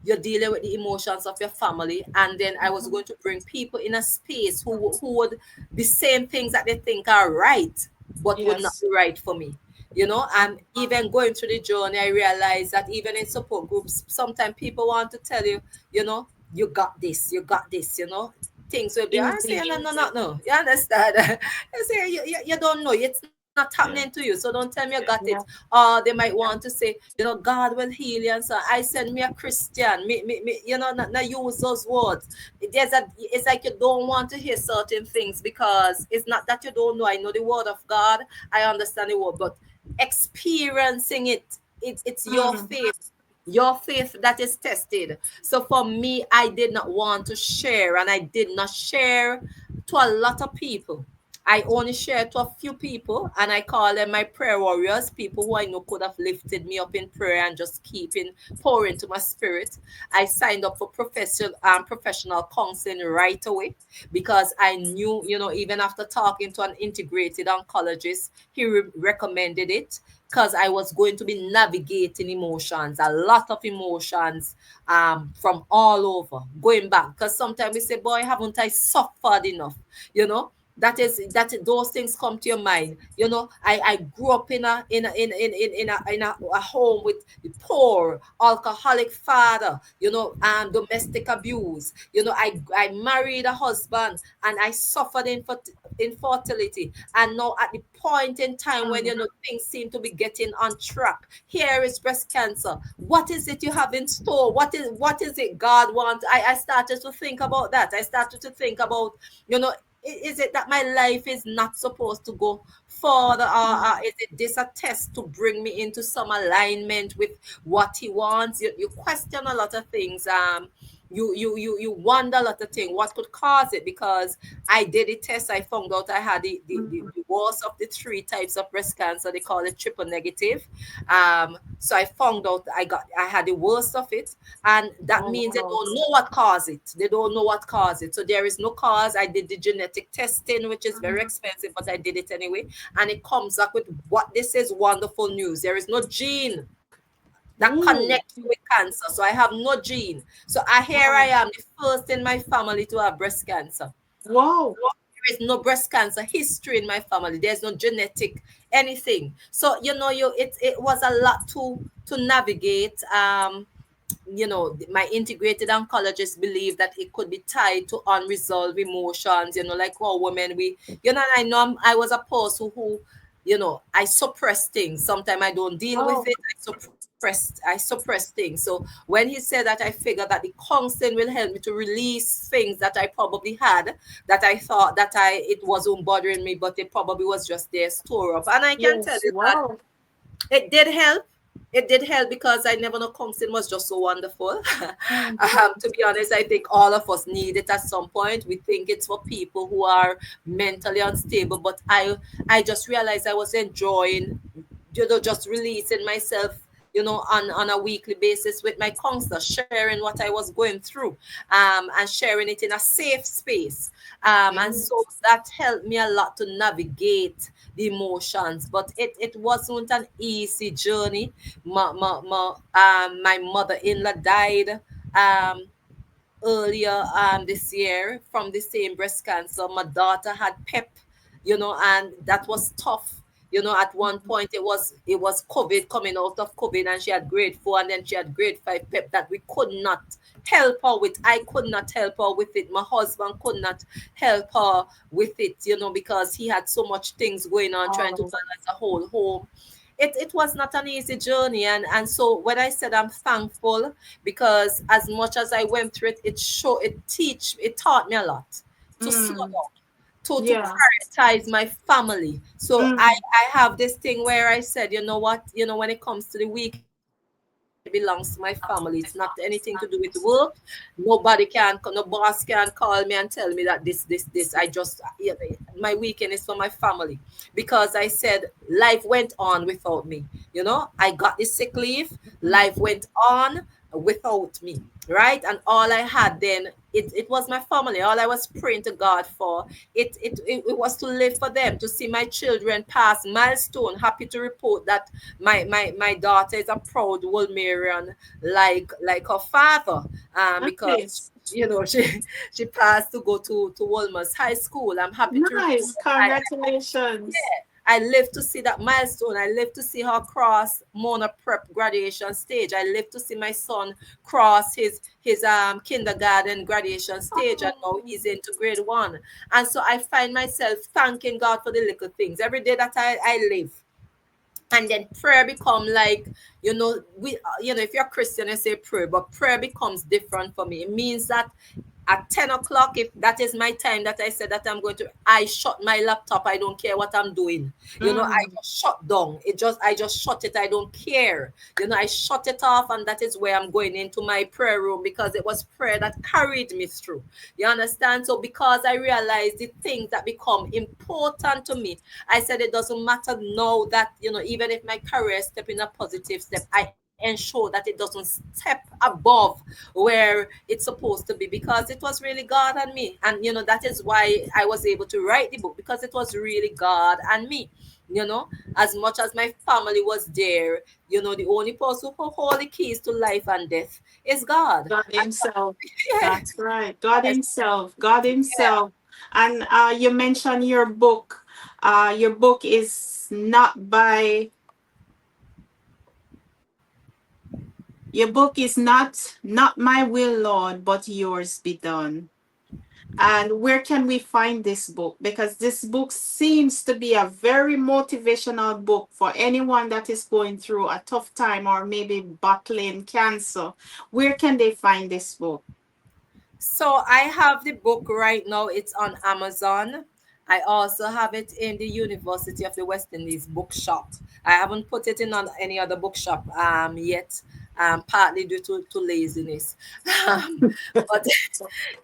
You're dealing with the emotions of your family, and then I was going to bring people in a space who would, the same things that they think are right, but would not Yes. be right for me. And even going through the journey, I realized that even in support groups, sometimes people want to tell you, you got this, things will be, I say, Easy. no, no, no, no, you understand? I say, you don't know, it's not happening to you, so don't tell me you got it. Yeah. They might want to say, God will heal you. And so I said, me a Christian, not use those words. It's like you don't want to hear certain things, because it's not that you don't know. I know the word of God, I understand the word, but experiencing it. It's Mm. your faith that is tested. So for me, I did not want to share, and I did not share to a lot of people. I only shared to a few people, and I call them my prayer warriors, people who I know could have lifted me up in prayer and just keeping pouring to my spirit. I signed up for professional counseling right away because I knew, even after talking to an integrated oncologist, he recommended it because I was going to be navigating emotions, a lot of emotions, from all over, going back. Because sometimes we say, boy, haven't I suffered enough? You know, that those things come to your mind. I grew up in a home with the poor alcoholic father, domestic abuse. I married a husband and I suffered infertility. And now at the point in time when Mm. things seem to be getting on track, here is breast cancer. What is it you have in store? What is it God wants? I started to think about that. I started to think about, you know is it that my life is not supposed to go further, or is it this a test to bring me into some alignment with what he wants? You question a lot of things. You wonder a lot of things, what could cause it, because I did a test. I found out I had the worst of the three types of breast cancer. They call it triple negative. So I found out I had the worst of it, and that Oh, means they wow. don't know what caused it. They don't know what caused it. So there is no cause. I did the genetic testing, which is very expensive, but I did it anyway, and it comes up with what this is wonderful news. There is no gene that Ooh, connects you with cancer. So I have no gene. So here I wow. am, the first in my family to have breast cancer. Wow. There is no breast cancer history in my family. There's no genetic anything. So it was a lot to navigate. My integrated oncologist believed that it could be tied to unresolved emotions, like how women, I know I was a person who I suppress things. Sometimes I don't deal with Wow. it. I suppress things. So when he said that, I figured that the counseling will help me to release things that I probably had, that I thought that it wasn't bothering me, but it probably was just there store up. And I can tell Yes. you that Wow. it did help. It did help because I never know counseling was just so wonderful. Mm. To be honest, I think all of us need it at some point. We think it's for people who are mentally unstable, but I just realized I was enjoying, just releasing myself, on a weekly basis with my counselor, sharing what I was going through, and sharing it in a safe space. And Mm. so that helped me a lot to navigate the emotions, but it wasn't an easy journey. My mother-in-law died um earlier this year from the same breast cancer. My daughter had PEP, and that was tough. At one point it was COVID, coming out of COVID, and she had grade 4, and then she had grade 5 PEP that we could not help her with. I could not help her with it. My husband could not help her with it, because he had so much things going on, trying to Wow. balance a whole home. It was not an easy journey, and so when I said I'm thankful, because as much as I went through it, it taught me a lot to slow Mm. down, to Yeah. prioritize my family. So I Mm. I have this thing where I said, you know what, when it comes to the weekend, it belongs to my family. It's not anything to do with work. Nobody can, no boss can call me and tell me that this. I just, my weekend is for my family, because I said life went on without me. I got the sick leave. Life went on without me, right? And all I had then, it was my family. All I was praying to God for, it was to live for them, to see my children pass milestone. Happy to report that my daughter is a proud Wolmerian, like her father, because Nice. she passed to go to Wolmer's high school. I'm happy to report Nice. that I Congratulations. I live to see that milestone. I live to see her cross Mona Prep graduation stage. I live to see my son cross his kindergarten graduation stage, and now Oh. he's into grade 1. And so I find myself thanking God for the little things every day that I live. And then prayer become like, if you're Christian, you say prayer, but prayer becomes different for me. It means that At 10 o'clock, if that is my time that I said that I'm going to, I shut my laptop. I don't care what I'm doing. I Mm. just shut down. I just shut it. I don't care. I shut it off, and that is where I'm going into my prayer room, because it was prayer that carried me through. You understand? So because I realized the things that become important to me, I said it doesn't matter now that, even if my career step in a positive step, I ensure that it doesn't step above where it's supposed to be, because it was really God and me. And that is why I was able to write the book, because it was really God and me. As much as my family was there, the only person who hold the keys to life and death is God. God And Himself. yeah, That's right. God yes, Himself. God yeah. Himself. And you mentioned your book. Your book is not by. Your book is not my will, Lord, but yours be done. And where can we find this book? Because this book seems to be a very motivational book for anyone that is going through a tough time or maybe battling cancer. Where can they find this book? So I have the book right now. It's on Amazon. I also have it in the University of the West Indies bookshop. I haven't put it in on any other bookshop yet, partly due to laziness. Um, but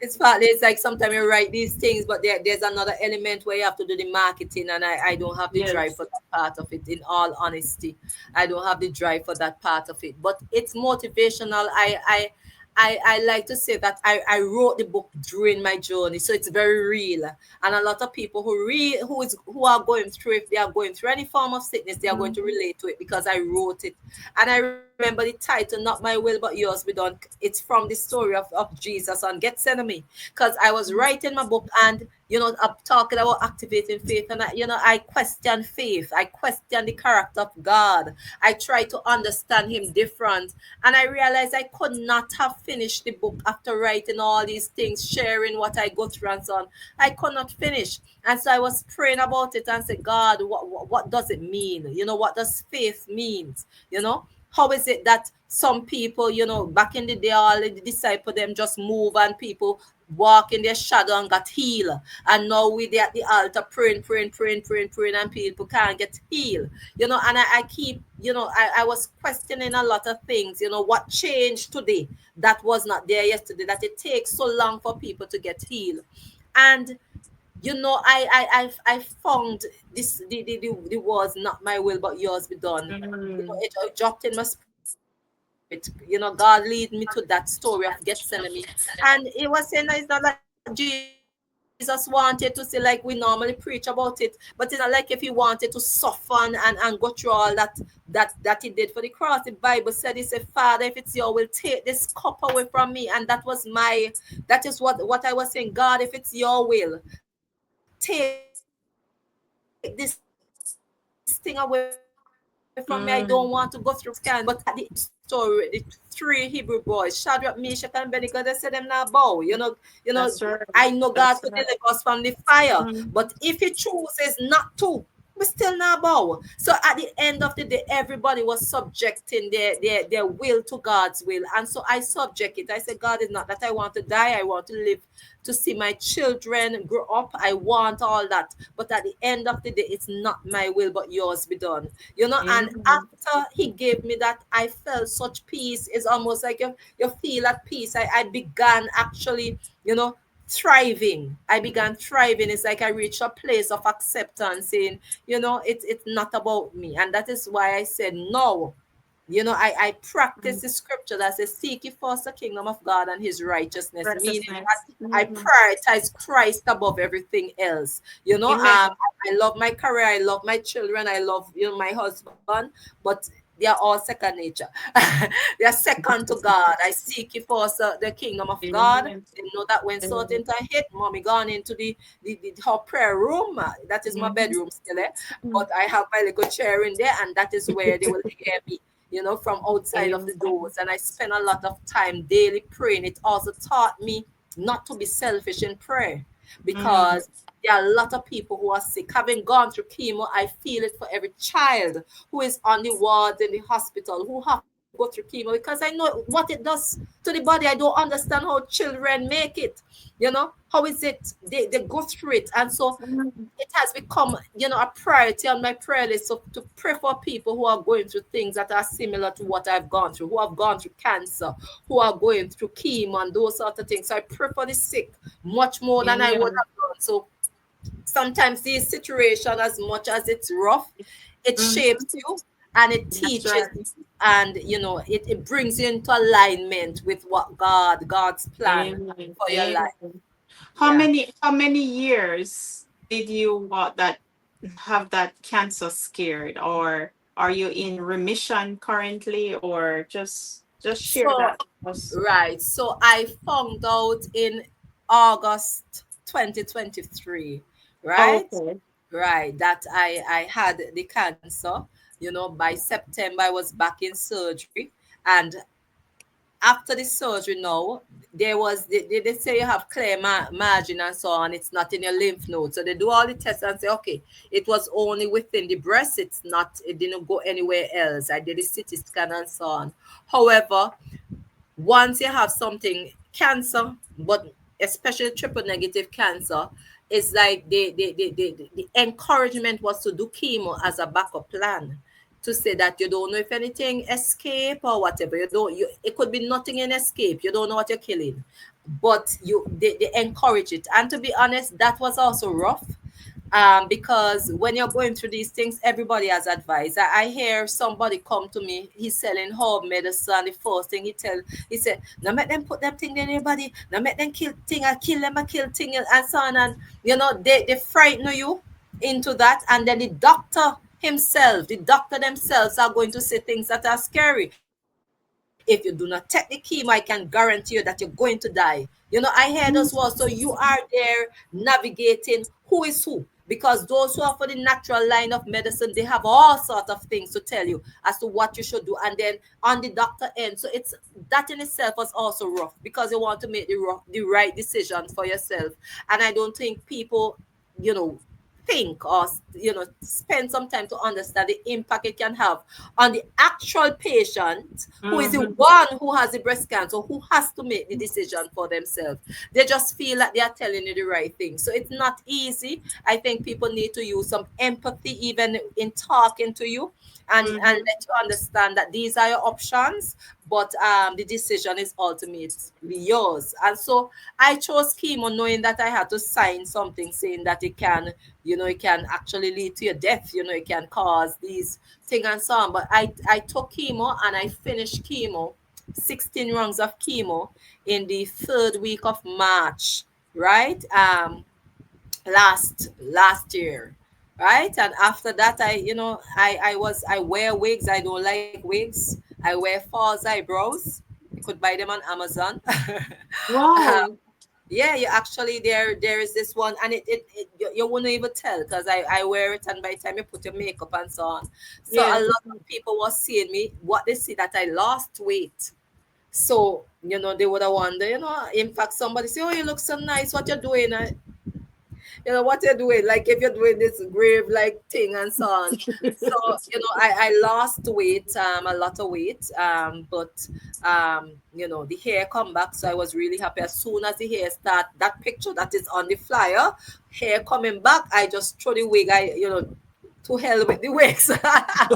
it's like sometimes you write these things, but there's another element where you have to do the marketing, and I don't have the drive Yes. for that part of it. In all honesty, I don't have the drive for that part of it. But it's motivational. I like to say that I wrote the book during my journey, so it's very real. And a lot of people who are going through, if they are going through any form of sickness, they are going to Mhm. relate to it, because I wrote it. And I remember the title, "Not My Will but Yours Be Done." It's from the story of Jesus on Gethsemane, because I was writing my book, and I'm talking about activating faith, and I question faith. I question the character of God. I try to understand Him different, and I realized I could not have finished the book after writing all these things, sharing what I go through and so on. I could not finish. And so I was praying about it and said, God, what does it mean? What does faith mean? How is it that some people, back in the day, all the disciples, them just move, and people walk in their shadow and got healed. And now we there at the altar praying, praying, praying, praying, praying, and people can't get healed. And I keep, I was questioning a lot of things, what changed today that was not there yesterday, that it takes so long for people to get healed. And I found this, the words, "Not my will but yours be done." Mm. It dropped in my spirit. God lead me to that story of Gethsemane, and it was saying that it's not like Jesus wanted to say, like we normally preach about it, but it's not like if he wanted to soften and go through all that he did for the cross. The Bible said, "He said, Father, if it's your will, take this cup away from me." And that is what I was saying. God, if it's your will, take this thing away from me. I don't want to go through this again. But at the end of the day, everybody was subjecting Mm. their story. The three Hebrew boys, Shadrach, Meshach, and Abednego, they said them now bow. That's right. I know God could That's deliver right. us from the fire, but Mm. if He chooses not to, we still not bow. So at the end of the day, everybody was subjecting their will to God's will. And so I subject it. I said, God, is not that I want to die, I want to live to see my children grow up. I want all that. But at the end of the day, it's not my will, but yours be done. And Amen. after He gave me that, I felt such peace. It's almost like you feel at peace. I began actually, thriving. I began thriving. It's like I reached a place of acceptance, saying, it's not about me. And that is why I said no. I practice Mm. the scripture that says, "Seek ye first the kingdom of God and His righteousness," meaning Righteousness. that I Mhm. prioritize Christ above everything else. Amen. I love my career, I love my children, I love my husband, but they are all second nature. They are second to God. I seek ye first the kingdom of God. Amen. They know that when Amen. certain time hit, mommy gone into the her prayer room. That is my Mhm. bedroom still, but I have my little chair in there, and that is where they will hear me, from outside of the Amen. doors. And I spend a lot of time daily praying. It also taught me not to be selfish in prayer, Mm. because there are a lot of people who are sick. Having gone through chemo, I feel it for every child who is on the wards in the hospital, who have to go through chemo because I know what it does to the body. I don't understand how children make it. How is it they go through it? And so Mhm. it has become, a priority on my prayer list, so to pray for people who are going through things that are similar to what I've gone through, who have gone through cancer, who are going through chemo and those sort of things. So I pray for the sick much more than I would Amen. have done. So sometimes this situation, as much as it's rough, it shapes Mhm. you and it That's teaches, right. and it brings you into alignment with what God's plan Amen. for your life. Amen. Yeah. How many years did you what that have that cancer scared, or are you in remission currently, or just share So that with us? right. So I found out in August 2023, right? Okay. Right, that I had the cancer. By September I was back in surgery, and after the surgery now, there was they say you have clear margin and so on. It's not in your lymph node, so they do all the tests and say, okay, it was only within the breast. It didn't go anywhere else. I did a CT scan and so on. However, once you have something cancer, but especially triple negative cancer, it's like the encouragement was to do chemo as a backup plan, to say that you don't know if anything escape or whatever. It could be nothing in escape. You don't know what you're killing, but they encourage it. And to be honest, that was also rough, because when you're going through these things, everybody has advice. I hear somebody come to me, he's selling herb medicine. The first thing he said, now make them put them thing in your body, now make them kill thing, I kill them, I kill thing, and so on. And they frighten you into that, and then the doctor themselves are going to say things that are scary. If you do not take the chemo, I can guarantee you that you're going to die. I hear those words. So you are there navigating who is who, because those who are for the natural line of medicine, they have all sort of things to tell you as to what you should do, and then on the doctor end, so it's that in itself was also rough, because you want to make the right decision for yourself. And I don't think people, you know think, or spend some time to understand the impact it can have on the actual patient, who is the Mm-hmm. one who has the breast cancer, who has to make the decision for themselves. They just feel like they are telling you the right thing. So it's not easy. I think people need to use some empathy even in talking to you, and Mm-hmm. let you understand that these are your options, but the decision is ultimately yours. And so I chose chemo knowing that I had to sign something saying that it can actually lead to your death. It can cause these things and so on. But I took chemo, and I finished chemo, 16 rounds of chemo, in the third week of March, right? Last year, right? And after that, I wear wigs. I don't like wigs. I wear false eyebrows. You could buy them on Amazon. Wow. Yeah, you actually, there is this one, and you wouldn't even tell, because I wear it, and by the time you put your makeup and so on, so a Yes. lot of people was seeing me, what they see, that I lost weight. So they would have wondered, in fact, somebody say, oh, you look so nice, what you're doing. What you're doing, like if you're doing this grave like thing and so on. So I lost weight, a lot of weight, but the hair come back, so I was really happy. As soon as the hair start, that picture that is on the flyer, hair coming back, I just throw the wig. To hell with the wigs. I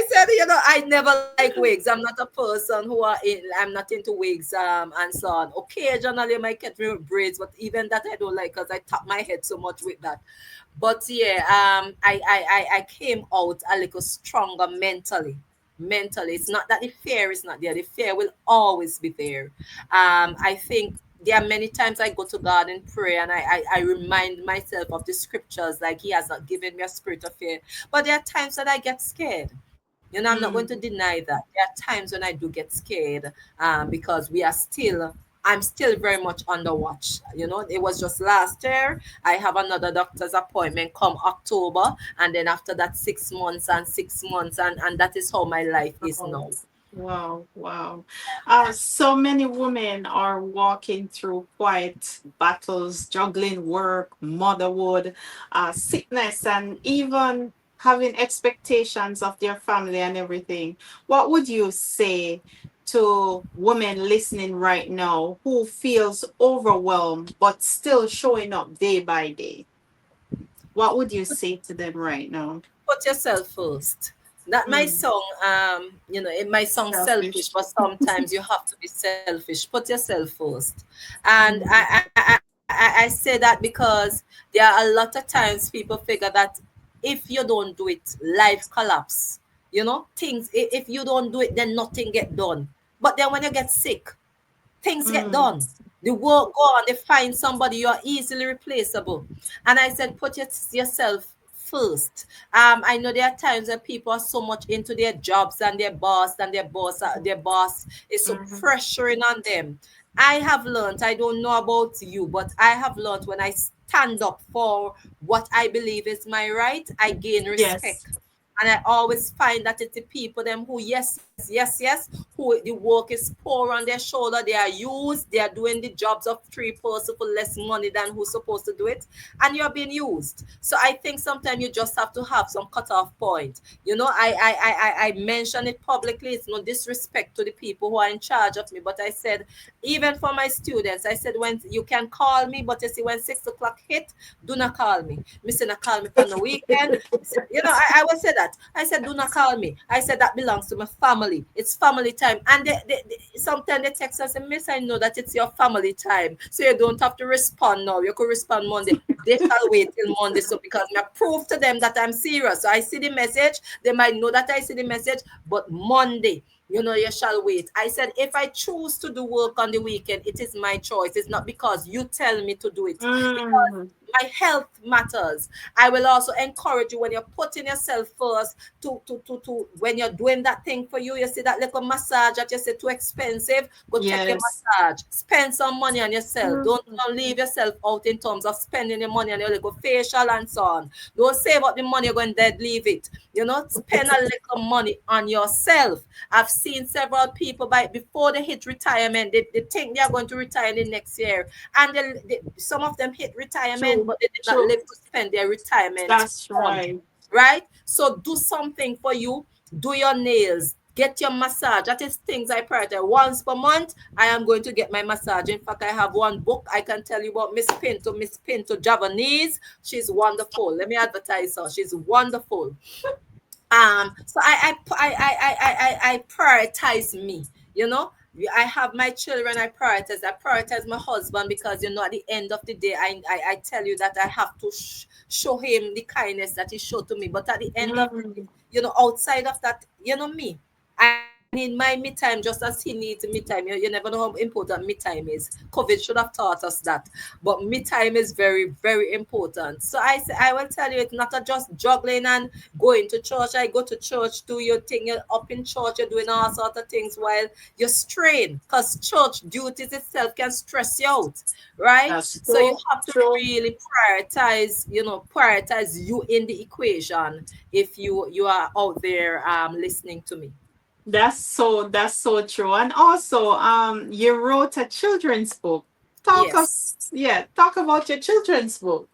said, I never like wigs. I'm not a person I'm not into wigs, and so on. Occasionally, I might get real braids, but even that I don't like, because I tap my head so much with that. But yeah, I came out a little stronger mentally. Mentally, it's not that the fear is not there. The fear will always be there. I think there are many times I go to God in prayer, and I remind myself of the scriptures, like He has not given me a spirit of fear. But there are times that I get scared. I'm not going to Mm. deny that. There are times when I do get scared, because I'm still very much under watch. It was just last year. I have another doctor's appointment come October, and then after that, 6 months and 6 months, and that is how my life is Wow. now. Wow. Wow. So many women are walking through quiet battles, juggling work, motherhood, sickness, and even having expectations of their family and everything. What would you say to women listening right now who feels overwhelmed but still showing up day by day? What would you say to them right now? Put yourself first. That might Mm, sound, it might sound selfish, selfish. but sometimes you have to be selfish. Put yourself first. And Mm, I say that because there are a lot of times people figure that if you don't do it, life collapse. You know, things, if you don't do it, then nothing get done. But then when you get sick, things get mm, done. The work go on, they find somebody, you are easily replaceable. And I said, put yourself first. I know there are times when people are so much into their jobs and their boss is so mhm. pressuring on them. I have learned, I don't know about you, but I have learned when I stand up for what I believe is my right, I gain Yes. respect. And I always find that it's the people them who yes, who the work is poor on their shoulder. They are used. They are doing the jobs of three person for less money than who's supposed to do it, and you're being used. So I think sometimes you just have to have some cutoff point. You know, I mention it publicly. It's no disrespect to the people who are in charge of me, but I said even for my students, I said when you can call me, but you see when 6 o'clock hit, do not call me. Me say not call me on the weekend. You know, I will say that. I said, do not call me. I said that belongs to my family. It's family time. And sometimes they text us and miss, I know that it's your family time. So you don't have to respond now. You could respond Monday. They shall wait till Monday. So because I prove to them that I'm serious. So I see the message. They might know that I see the message, but Monday. You know, you shall wait. I said, if I choose to do work on the weekend, it is my choice. It's not because you tell me to do it. Because Mm, my health matters. I will also encourage you when you're putting yourself first to when you're doing that thing for you. You see that little massage that you say too expensive, go take your yes. massage. Spend some money on yourself. Mm, Don't leave yourself out in terms of spending your money on your little facial and so on. Don't save up the money, you're going dead, leave it. You know, spend a little money on yourself. I've seen several people by before they hit retirement, they think they are going to retire in the next year. And some of them hit retirement, true. but they did not True. live to spend their retirement That's fund, right. right? So do something for you. Do your nails. Get your massage. That is things I prioritize. Once per month, I am going to get my massage. In fact, I have one book I can tell you about Miss Pinto Javanese. She's wonderful. Let me advertise her. She's wonderful. So I prioritize me, you know. I have my children, I prioritize my husband because you know at the end of the day I tell you that I have to show him the kindness that he showed to me, but at the end of the day, Mm, you know, outside of that, you know, me, I need my me time just as he needs me time. You never know how important me time is. COVID should have taught us that, but me time is very important. So I will tell you, it's not a just juggling and going to church. I go to church, do your thing, you're up in church, you're doing all sorts of things while you're strained because church duties itself can stress you out, right? that's So you true. have to True. really prioritize, you know, prioritize you in the equation if you are out there listening to me. That's so true. And also, you wrote a children's book. Talk of Yes. yeah, talk about your children's book.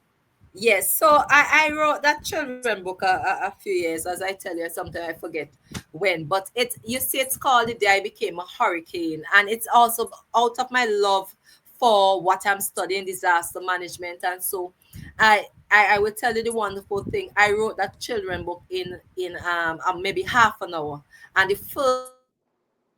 Yes, so I wrote that children book a few years, as I tell you, sometimes I forget when, but it you see, it's called The Day I Became a Hurricane, and it's also out of my love for what I'm studying, disaster management, and so I will tell you the wonderful thing. I wrote that children book in maybe half an hour, and the first person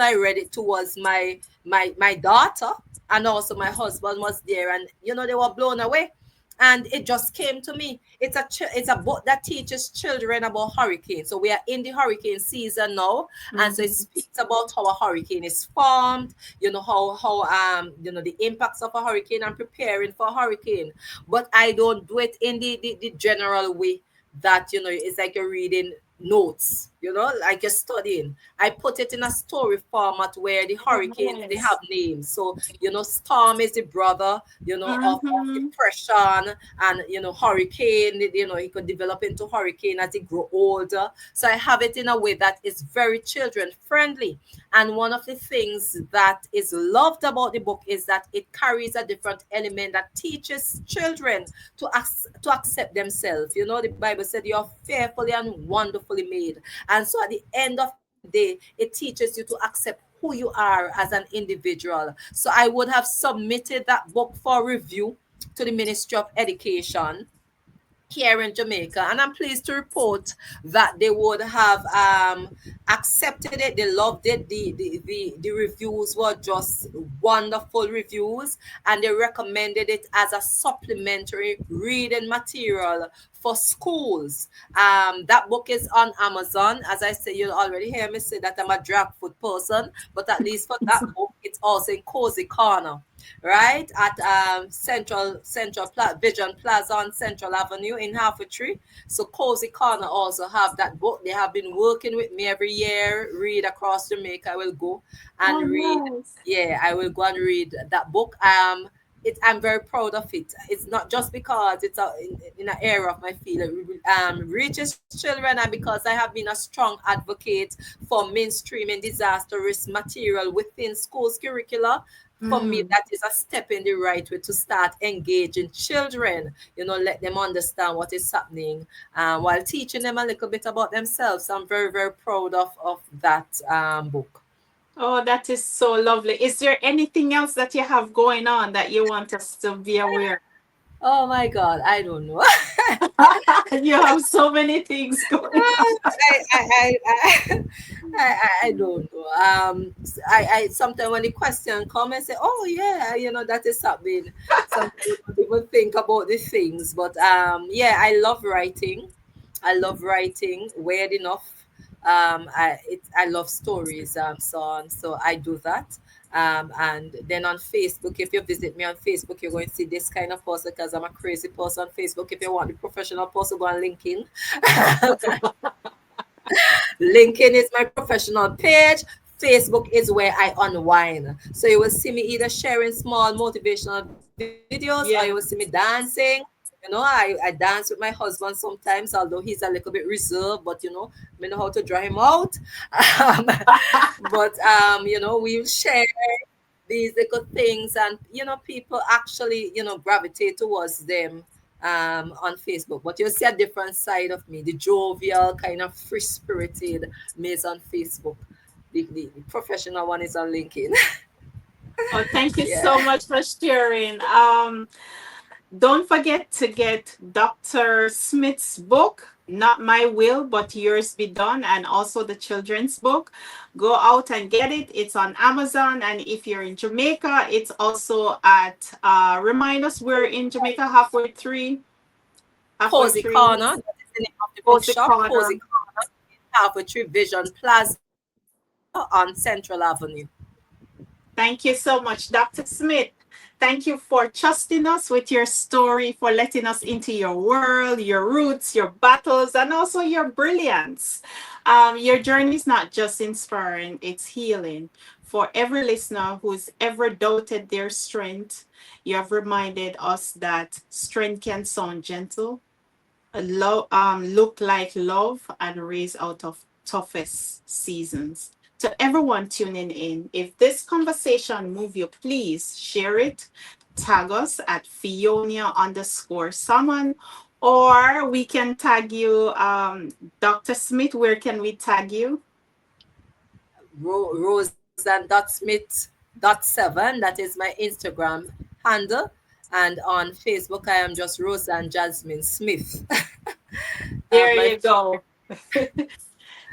I read it to was my daughter, and also my husband was there, and you know they were blown away, and it just came to me. It's a book that teaches children about hurricanes. So we are in the hurricane season now, and so it Mhm. speaks about how a hurricane is formed. You know how you know the impacts of a hurricane and preparing for a hurricane. But I don't do it in the general way that you know it's like you're reading notes. like you're studying. I put it in a story format where the Oh, hurricanes, they have nice. names. So, storm is the brother, of Mm-hmm. depression, and, hurricane, he could develop into hurricane as he grow older. So I have it in a way that is very children friendly. And one of the things that is loved about the book is that it carries a different element that teaches children to accept themselves. The Bible said you're fearfully and wonderfully made. And so at the end of the day, it teaches you to accept who you are as an individual. So I would have submitted that book for review to the Ministry of Education here in Jamaica, and I'm pleased to report that they would have accepted it. They loved it. The reviews were just wonderful reviews, and they recommended it as a supplementary reading material for schools. That book is on Amazon. As I say, you'll already hear me say that I'm a drag food person, but at least for that book, it's also in Cozy Corner, right at Vision Plaza on Central Avenue in Tree. So Cozy Corner also have that book. They have been working with me every year. Read across Jamaica. I will go and Oh, read. nice. Yeah, I will go and read that book. I'm very proud of it. It's not just because it's in an area of my field, reaches children, and because I have been a strong advocate for mainstreaming disaster risk material within schools curricula. For me, Mm. that is a step in the right way to start engaging children, let them understand what is happening, while teaching them a little bit about themselves. I'm very, very proud of that book. Oh, that is so lovely. Is there anything else that you have going on that you want us to be aware? Oh my God, I don't know. You have so many things going on. I don't know. I sometimes when the question come, I say, oh yeah, that is something. Sometimes you don't even think about the things, but yeah, I love writing. I love writing. Weird enough, I love stories, so on. So I do that. And then on Facebook, if you visit me on Facebook, you're going to see this kind of post because I'm a crazy person on Facebook. If you want the professional post, go on LinkedIn. LinkedIn is my professional page. Facebook is where I unwind. So you will see me either sharing small motivational videos, or you will see me Yeah. dancing. I dance with my husband sometimes, although he's a little bit reserved, but I know how to draw him out. Um, but we'll share these little things, and people actually gravitate towards them on Facebook. But you'll see a different side of me, the jovial, kind of free spirited me is on Facebook. The professional one is on LinkedIn. Oh, thank you Yeah. so much for sharing. Don't forget to get Dr. Smith's book, Not My Will, but Yours Be Done, and also the children's book. Go out and get it. It's on Amazon. And if you're in Jamaica, it's also at, remind us, we're in Jamaica, halfway Cozy three, Corner, that is the name of the Cozy bookshop. Corner. Cozy Corner, Halfway Tree Vision Plaza on Central Avenue. Thank you so much, Dr. Smith. Thank you for trusting us with your story, for letting us into your world, your roots, your battles, and also your brilliance. Your journey is not just inspiring, it's healing. For every listener who's ever doubted their strength, you have reminded us that strength can sound gentle, look like love, and raise out of toughest seasons. To everyone tuning in, if this conversation moved you, please share it. Tag us at Fionia_Salmon, or we can tag you, Dr. Smith. Where can we tag you? Roseanne.smith.7. That is my Instagram handle. And on Facebook, I am just Roseanne Jasmine Smith. There My you go.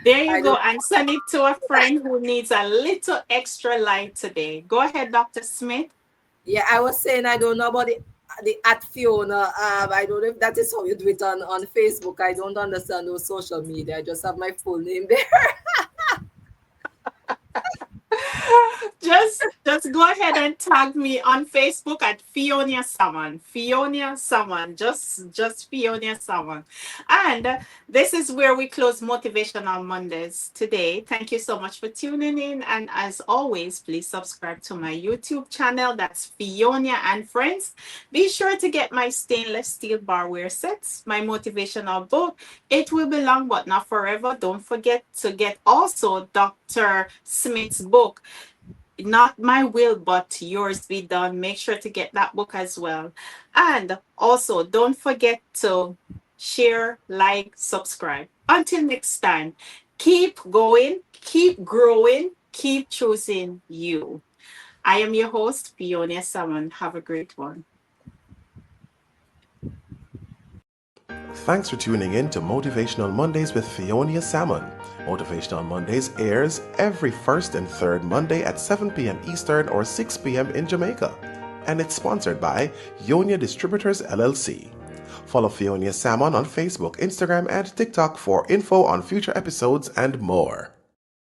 There you I go. don't And send it to a friend who needs a little extra light today. Go ahead, Dr. Smith. Yeah, I was saying I don't know about the at Fiona. I don't know if that is how you do it on Facebook. I don't understand those social media. I just have my full name there. just go ahead and tag me on Facebook at Fiona Salmon. Fiona Salmon. Just Fiona Salmon. And this is where we close Motivational Mondays today. Thank you so much for tuning in. And as always, please subscribe to my YouTube channel. That's Fiona and Friends. Be sure to get my stainless steel barware sets, my motivational book. It will be long but not forever. Don't forget to get also Dr. Smith's book, Not My Will But Yours Be Done. Make sure to get that book as well. And also don't forget to share, like, subscribe. Until next time, keep going, keep growing, keep choosing you. I am your host, Fiona Salmon. Have a great one. Thanks for tuning in to Motivational Mondays with Fiona Salmon. Motivational Mondays airs every first and third Monday at 7 p.m. Eastern or 6 p.m. in Jamaica. And it's sponsored by Ionia Distributors LLC. Follow Fiona Salmon on Facebook, Instagram, and TikTok for info on future episodes and more.